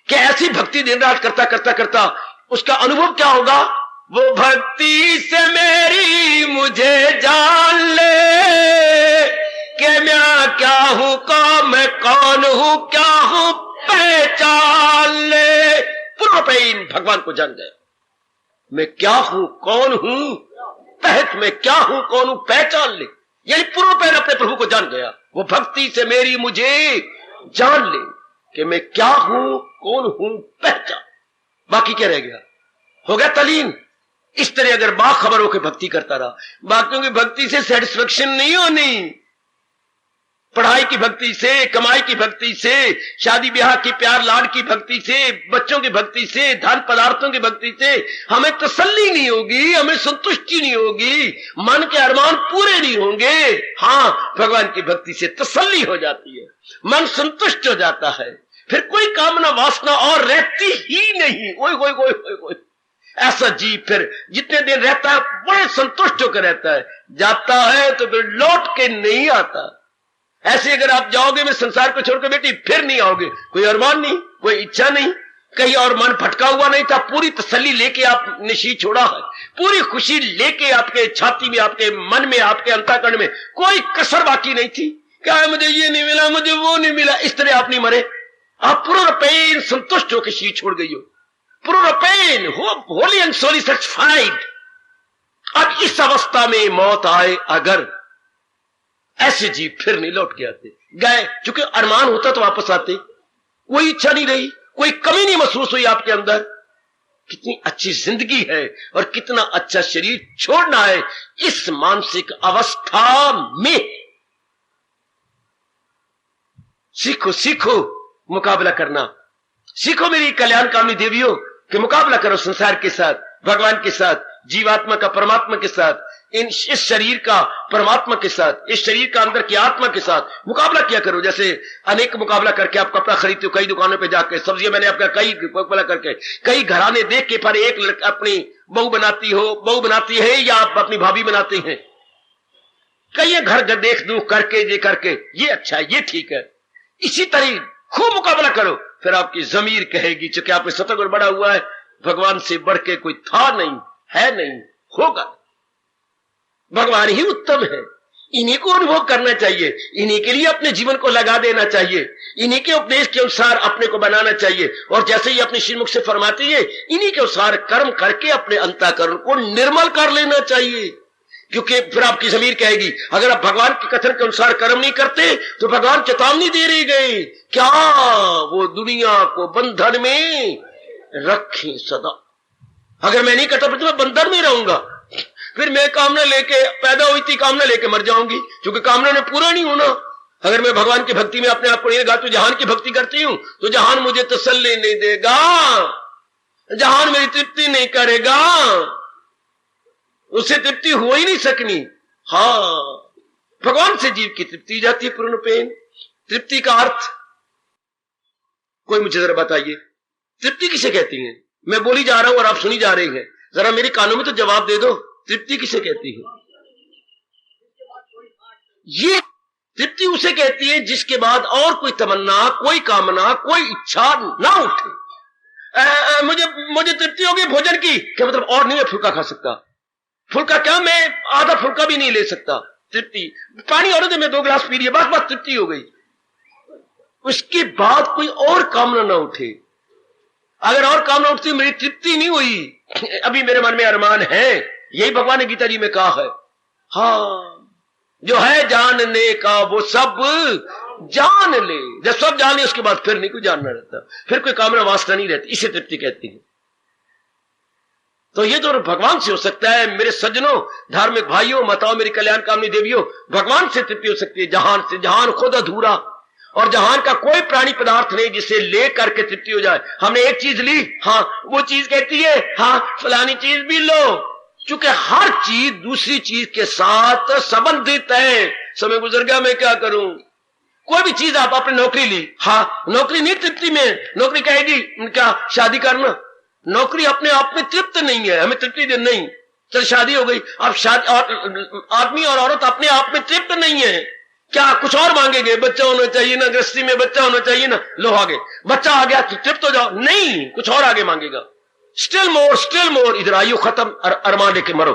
कि ऐसी भक्ति दिन रात करता करता करता उसका अनुभव क्या होगा? वो भक्ति से मेरी मुझे जान ले कि मैं क्या हूं, मैं कौन हूं, क्या हूं, पहचान ले। पूर्व पे इन भगवान को जान गए। मैं क्या हूं, कौन हूं, तहत मैं क्या हूं, कौन हूं, पहचान ले। यानी पूर्णपैन अपने प्रभु को जान गया। वो भक्ति से मेरी मुझे जान ले कि मैं क्या हूं, कौन हूं, पहचान। बाकी क्या रह गया? हो गया तलीन। इस तरह अगर बाखबर होकर भक्ति करता रहा, बाकियों की भक्ति से सेटिस्फेक्शन नहीं होनी। पढ़ाई की भक्ति से, कमाई की भक्ति से, शादी ब्याह की प्यार लाड की भक्ति से, बच्चों की भक्ति से, धन पदार्थों की भक्ति से हमें तसल्ली नहीं होगी, हमें संतुष्टि नहीं होगी, मन के अरमान पूरे नहीं होंगे। हाँ, भगवान की भक्ति से तसल्ली हो जाती है, मन संतुष्ट हो जाता है, फिर कोई कामना वासना और रहती ही नहीं। ओए ओए ओए ओए ओए, ऐसा जीव फिर जितने दिन रहता है बड़े संतुष्ट होकर रहता है, जाता है तो फिर लौट के नहीं आता। ऐसे अगर आप जाओगे मैं संसार को छोड़कर बेटी, फिर नहीं आओगे। कोई अरमान नहीं, कोई इच्छा नहीं, कहीं और मन भटका हुआ नहीं था। पूरी तसल्ली लेके आपने शीश छोड़ा है, पूरी खुशी लेके आपके छाती में, आपके मन में, आपके अंतःकरण में कोई कसर बाकी नहीं थी। क्या है, मुझे ये नहीं मिला, मुझे वो नहीं मिला, इस तरह आप नहीं मरे। आप पूरा पेन संतुष्ट होकर शीश छोड़ गई हो, पूरा पेन होली एंड सोली सेटिस्फाइड। अब इस अवस्था में मौत आए अगर, ऐसे जीव फिर नहीं लौट के आते। गए, चूंकि अरमान होता तो वापस आते। कोई इच्छा नहीं रही, कोई कमी नहीं महसूस हुई आपके अंदर। कितनी अच्छी जिंदगी है और कितना अच्छा शरीर छोड़ना है। इस मानसिक अवस्था में सीखो, सीखो मुकाबला करना। सीखो मेरी कल्याणकामी देवियों कि मुकाबला करो संसार के साथ, भगवान के साथ, जीवात्मा का परमात्मा के साथ, इस शरीर का परमात्मा के साथ, इस शरीर का अंदर की आत्मा के साथ मुकाबला किया करो। जैसे अनेक मुकाबला करके आप कपड़ा खरीदते हो, कई दुकानों पे जाके, सब्जियां मैंने आपका कई मुकाबला करके, कई घराने देख के, पर एक अपनी बहू बनाती है या आप अपनी भाभी बनाते हैं। कई घर देख दूख करके, ये करके, ये अच्छा है, ये ठीक है। इसी तरह खूब मुकाबला करो, फिर आपकी जमीर कहेगी, चूंकि आप में सतगुण बड़ा हुआ है, भगवान से बढ़ के कोई था नहीं, है नहीं, होगा। भगवान ही उत्तम है, इन्हीं को अनुभव करना चाहिए, इन्हीं के लिए अपने जीवन को लगा देना चाहिए, इन्हीं के उपदेश के अनुसार अपने को बनाना चाहिए। और जैसे ही अपने श्रीमुख से फरमाती है, इन्हीं के अनुसार कर्म करके अपने अंतःकरण को निर्मल कर लेना चाहिए। क्योंकि फिर आपकी जमीर कहेगी, अगर आप भगवान के कथन के अनुसार कर्म नहीं करते तो भगवान चेतावनी दे रही गई, क्या वो दुनिया को बंधन में रखें सदा। अगर मैं नहीं करता तो मैं बंधन में रहूंगा, फिर मैं कामना लेके पैदा हुई थी, कामना लेके मर जाऊंगी, क्योंकि कामना ने पूरा नहीं होना। अगर मैं भगवान की भक्ति में अपने आप को नहीं लगा तो जहान की भक्ति करती हूं तो जहान मुझे तसल्ली नहीं देगा, जहान मेरी तृप्ति नहीं करेगा, उससे तृप्ति हो ही नहीं सकनी। हाँ, भगवान से जीव की तृप्ति जाती है पूर्ण पेन। तृप्ति का अर्थ कोई मुझे जरा बताइए, तृप्ति किसे कहती है? मैं बोली जा रहा हूं और आप सुनी जा रही हैं, जरा मेरे कानों में तो जवाब दे दो, तृप्ति किसे कहती है? ये तृप्ति उसे कहती है जिसके बाद और कोई तमन्ना, कोई कामना, कोई इच्छा ना उठे। मुझे तृप्ति होगी भोजन की, क्या मतलब और नहीं मैं फुल्का खा सकता? फुल्का क्या, मैं आधा फुल्का भी नहीं ले सकता। तृप्ति, पानी और दे, मैं 2 गिलास पी लिया, बस तृप्ति हो गई। उसके बाद कोई और कामना ना उठे। अगर और कामना उठती मेरी तृप्ति नहीं हुई, अभी मेरे मन में अरमान है, यही भगवान ने गीता जी में कहा है। हाँ, जो है जानने का वो सब जान ले। जब सब जान ले उसके बाद फिर नहीं कोई जानना रहता, फिर कोई कामना वासना नहीं रहती। इसे तृप्ति कहती है। तो ये तो भगवान से हो सकता है मेरे सज्जनों, धार्मिक भाइयों, माताओं, मेरी कल्याण कामनी देवियों, भगवान से तृप्ति हो सकती है, जहान से। जहान खुद अधूरा और जहान का कोई प्राणी पदार्थ नहीं जिसे ले करके तृप्ति हो जाए। हमने एक चीज ली, हाँ वो चीज कहती है हाँ फलानी चीज भी लो, चूंकि हर चीज दूसरी चीज के साथ संबंधित है। समय गुजर गया, मैं क्या करूं? कोई भी चीज आप अपनी नौकरी ली, हाँ नौकरी नहीं तृप्ति में, नौकरी कहेगी क्या शादी करना, नौकरी अपने आप में तृप्त नहीं है, हमें तृप्ति दे नहीं। चल शादी हो गई, अब शादी और आदमी और औरत अपने आप में तृप्त नहीं है, क्या कुछ और मांगेंगे? बच्चा होना चाहिए ना, गृहस्थी में बच्चा होना चाहिए ना, लो आगे बच्चा आ गया तो तृप्त हो जाओ, नहीं कुछ और आगे मांगेगा। स्टिल मोर, इधर आयु खत्म, अरमान लेके मरो।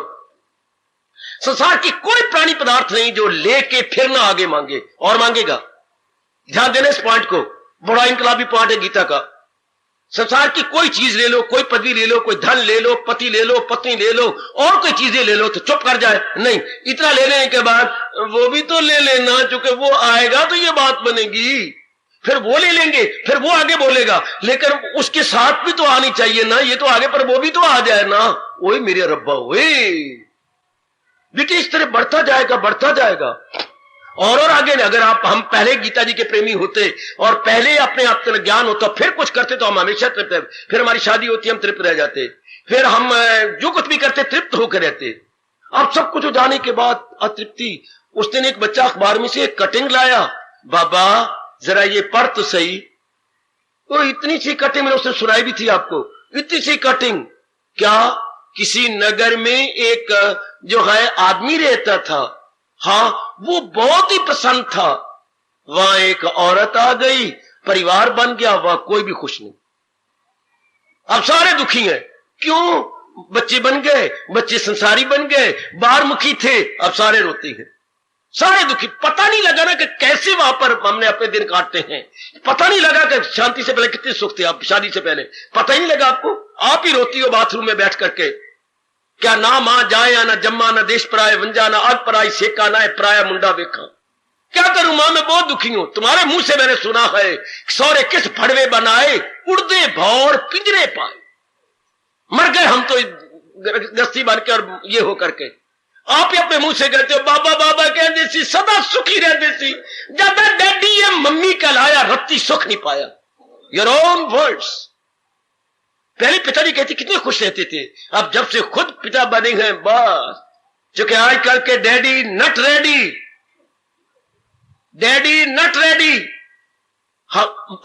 संसार की कोई प्राणी पदार्थ नहीं जो लेके फिर ना आगे मांगे और मांगेगा। ध्यान देना इस पॉइंट को, बड़ा इनकलाबी पॉइंट है गीता का। संसार की कोई चीज ले लो, कोई पदवी ले लो, कोई धन ले लो, पति ले लो, पत्नी ले लो, और कोई चीजें ले लो तो चुप कर जाए, नहीं, इतना ले लेने के बाद वो भी तो ले लेना, चूंकि वो आएगा तो ये बात बनेगी, फिर वो ले लेंगे, फिर वो आगे बोलेगा, लेकिन उसके साथ भी तो आनी चाहिए ना, ये तो आगे पर वो भी तो आ जाए ना। ओए मेरे रब्बा, ओए बेटे, इस तरह बढ़ता जाएगा, बढ़ता जाएगा। और आगे अगर हम पहले गीता जी के प्रेमी होते और पहले अपने आप का ज्ञान होता, फिर कुछ करते तो हम हमेशा तृप्त, फिर हमारी शादी होती, हम तृप्त रह जाते, फिर हम जो कुछ भी करते तृप्त होकर रहते। अब सब कुछ हो जाने के बाद अतृप्ति। उस दिन एक बच्चा अखबार में से एक कटिंग लाया, बाबा जरा ये पढ़ तो सही। तो इतनी सी कटिंग मैंने उसने सुनाई भी थी आपको, इतनी सी कटिंग। क्या किसी नगर में एक जो है आदमी रहता था, हाँ, वो बहुत ही प्रसन्न था। वहां एक औरत आ गई, परिवार बन गया, वहां कोई भी खुश नहीं। अब सारे दुखी हैं। क्यों? बच्चे बन गए, बच्चे संसारी बन गए, बाहरमुखी थे, अब सारे रोते हैं, सारे दुखी। पता नहीं लगा ना कि कैसे वहां पर हमने अपने दिन काटते हैं। पता नहीं लगा कि शांति से पहले कितने सुख थे, आप शादी से पहले पता ही नहीं लगा आपको। आप ही रोती हो बाथरूम में बैठ करके। क्या ना मां जाया, ना जम्मा, ना देश पराए वंजा, ना आग पराई सेका, ना पराया मुंडा देखा। क्या करूं मां, मैं बहुत दुखी हूं। तुम्हारे मुंह से मैंने सुना है, सौरे किस फड़वे बनाए, उड़दे भौर पिंजरे पाए। मर गए हम तो गस्ती बन के और ये हो करके। आप ही अपने मुंह से कहते हो बाबा बाबा कहते सी, सदा सुखी रहते सी, जब डैडी ये मम्मी कहलाया, रत्ती सुख नहीं पाया। Your own words. पहले पिताजी कहते कितने खुश रहते थे, अब जब से खुद पिता बने हैं बस। क्योंकि आजकल के डैडी नट रेडी, डैडी नट रेडी।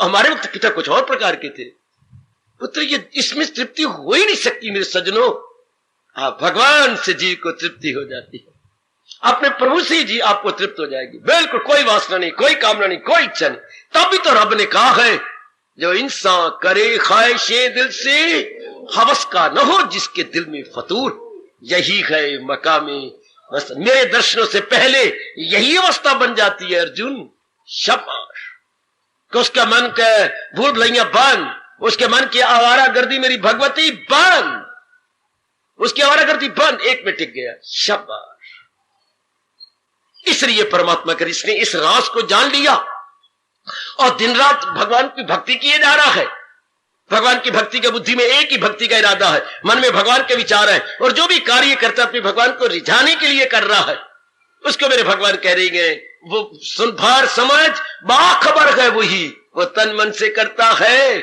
हमारे वक्त पिता कुछ और प्रकार के थे। पुत्र ये इसमें तृप्ति हो ही नहीं सकती मेरे सज्जनों। भगवान से जी को तृप्ति हो जाती है, अपने प्रभु से जी आपको तृप्त हो जाएगी। बिल्कुल कोई वासना नहीं, कोई कामना नहीं, कोई इच्छा नहीं। तब भी तो रब ने कहा है, जो इंसान करे ख्वाहिशे दिल से, हवस का न हो जिसके दिल में फतूर, यही है मकामे। बस मेरे दर्शनों से पहले यही अवस्था बन जाती है अर्जुन। शाबाश। कि उसका मन का भूल भुलैया बंद, उसके मन की आवारा गर्दी मेरी भगवती बंद, उसकी आवारा गर्दी बंद, एक में टिक गया। शाबाश। इसलिए परमात्मा कर इसने इस राज को जान लिया और दिन रात भगवान की भक्ति किए जा रहा है। भगवान की भक्ति के बुद्धि में एक ही भक्ति का इरादा है, मन में भगवान के विचार है, और जो भी कार्य करता है अपने भगवान को रिझाने के लिए कर रहा है। उसको मेरे भगवान कह रही है, वो सुन भार समझ बाखबर है, वही वो तन मन से करता है।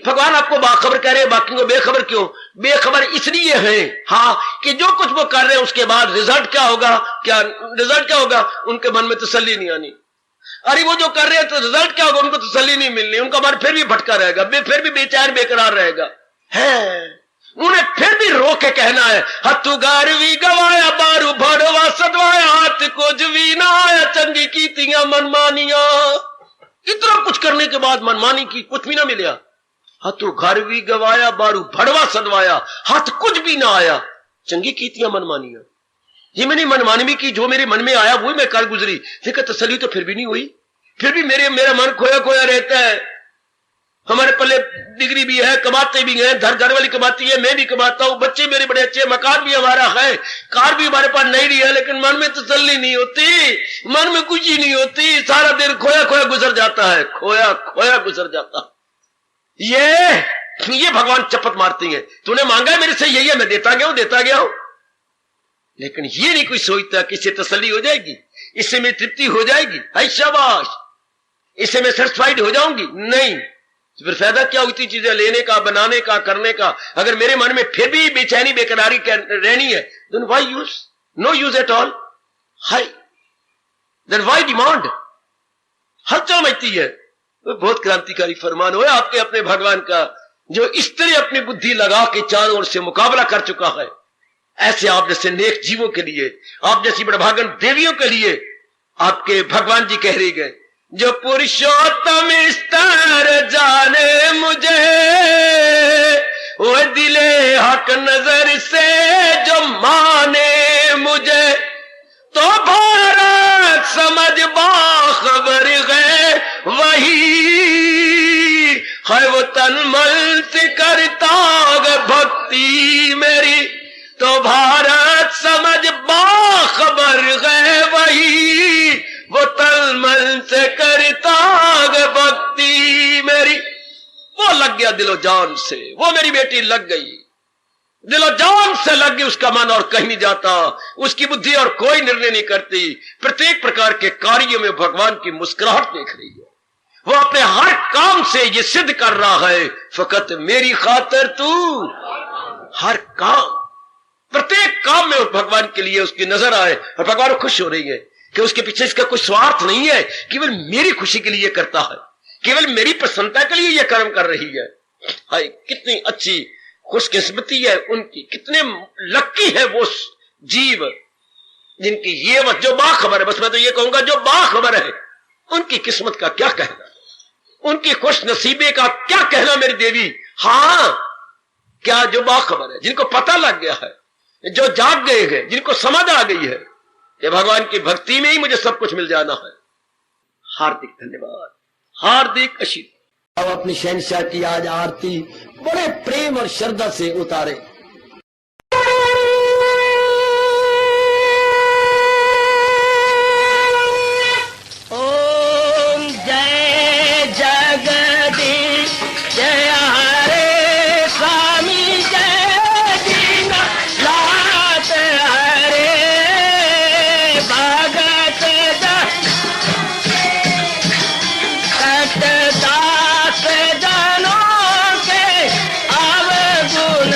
भगवान आपको बाखबर कह रहे हैं, बाकी को बेखबर क्यों? बेखबर इसलिए है हाँ कि जो कुछ वो कर रहे हैं उसके बाद रिजल्ट क्या होगा, क्या रिजल्ट क्या होगा, उनके मन में तसल्ली नहीं आनी। अरे वो जो कर रहे हैं तो रिजल्ट क्या होगा, उनको तसल्ली नहीं मिलनी, उनका मन फिर भी भटका रहेगा, फिर भी बेचैन बेकरार रहेगा। है उन्हें फिर भी रो के कहना है, हथु गारवी गवाया बारू भड़वा सदवाया, हाथ को जवी ना आया, चंगी कीतियां मनमानिया। इतना कुछ करने के बाद मनमानी की कुछ भी ना मिला। हथु गारवी गवाया बारू भड़वा सदवाया, हाथ कुछ भी ना आया, चंगी कीतियां मनमानिया। ये मैंने मनमानी भी की, जो मेरे मन में आया वही मैं कर गुजरी, फिर तसल्ली तो फिर भी नहीं हुई, फिर भी मेरा मन खोया खोया रहता है। हमारे पल्ले डिग्री भी है, कमाते भी हैं, घर वाली कमाती है, मैं भी कमाता हूं, बच्चे मेरे बड़े अच्छे, मकान भी हमारा है, कार भी हमारे पास नहीं रही है, लेकिन मन में तसल्ली नहीं होती, मन में कुछ ही नहीं होती, सारा दिन खोया खोया गुजर जाता है, खोया खोया गुजर जाता। ये भगवान चपत मारती है, तूने मांगा है मेरे से, यही है, मैं देता गया हूं। लेकिन ये नहीं कोई सोचता कि इससे तसल्ली हो जाएगी, इससे मेरी तृप्ति हो जाएगी, है शाबाश, इससे मैं सेटिस्फाइड हो जाऊंगी। नहीं, तो फिर फायदा क्या होती चीजें लेने का, बनाने का, करने का। अगर मेरे मन में फिर भी बेचैनी बेकरारी रहनी है, then why use, no use at all. हाय देन व्हाई डिमांड। हलचल मचती है। तो बहुत क्रांतिकारी फरमान हुआ आपके अपने भगवान का, जो इस तरह अपनी बुद्धि लगा के चारों ओर से मुकाबला कर चुका है। ऐसे आप जैसे नेक जीवों के लिए, आप जैसी बड़भागन देवियों के लिए आपके भगवान जी कह रही गए, जो पुरुषोत्तम स्तर जाने मुझे, वो दिले हक नजर से जो माने मुझे, तो भारत समझ बाखबर है वही, है वो तन मन से करता भक्ति मेरी, तो भारत समझ बाखबर है वही, वो तन मन से करता भक्ति मेरी। वो लग गया दिलो जान से, वो मेरी बेटी लग गई, दिलो जान से लग गई, उसका मन और कहीं नहीं जाता, उसकी बुद्धि और कोई निर्णय नहीं करती, प्रत्येक प्रकार के कार्यों में भगवान की मुस्कुराहट देख रही है। वो अपने हर काम से ये सिद्ध कर रहा है, फकत मेरी खातिर तू, हर काम, प्रत्येक काम में भगवान के लिए उसकी नजर आए और भगवान खुश हो रही है कि उसके पीछे इसका कोई स्वार्थ नहीं है, केवल मेरी खुशी के लिए करता है, केवल मेरी प्रसन्नता के लिए यह कर्म कर रही है। हाय कितनी अच्छी खुशकिस्मती है उनकी, कितने लक्की है वो जीव जिनकी ये जो बाखबर है, बस मैं तो ये कहूंगा जो बाखबर है, उनकी किस्मत का क्या कहना, उनकी खुश नसीबे का क्या कहना मेरी देवी। हाँ क्या जो बाखबर है, जिनको पता लग गया है, जो जाग गए हैं, जिनको समझ आ गई है कि भगवान की भक्ति में ही मुझे सब कुछ मिल जाना है। हार्दिक धन्यवाद, हार्दिक आशीर्वाद। अब अपनी शहंशाह की आज आरती बड़े प्रेम और श्रद्धा से उतारे। ओम जय जगदीश जय हरे स्वामी जय दीना लात हरे भगत दास जनों के अवगुण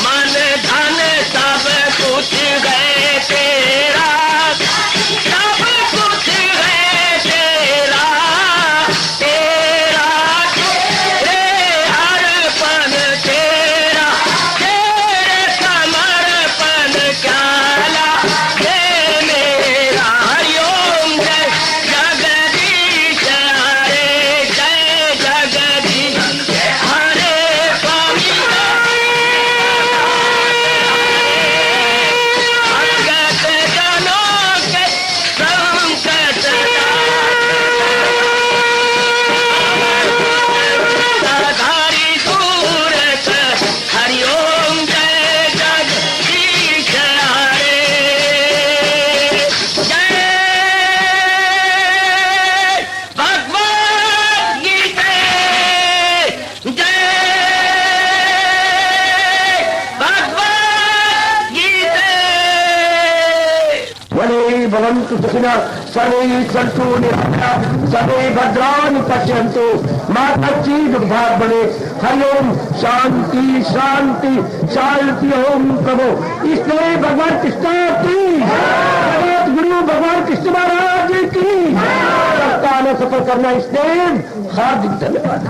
मन धन सब कुछ है तेरा, सब कुछ है तेरा, तेरा तेरे अर्पण तेरा, तेरे समर्पण क्या लागे मेरा। हरिओम जय जगदीश हरे, जय जगदीश हरे स्वामी, भगत जनों के संकट धारी दूर कर। हरिओम जय जगदीश हरे, जय भगवद गीता, जय भगवद गीता। वने भवन्तु सुखिनः सर्वे सन्तु निरामयाः सर्वे भद्राणि पश्यन्तु मा कश्चित् दुर्भाग् भवेत्। हरि ओम शांति शांति शांति। ओम प्रभु इसलिए भगवान कृष्ण की जगत गुरु भगवान कृष्ण महाराज की सप्ताह सफल करना इसलिए हार्दिक धन्यवाद।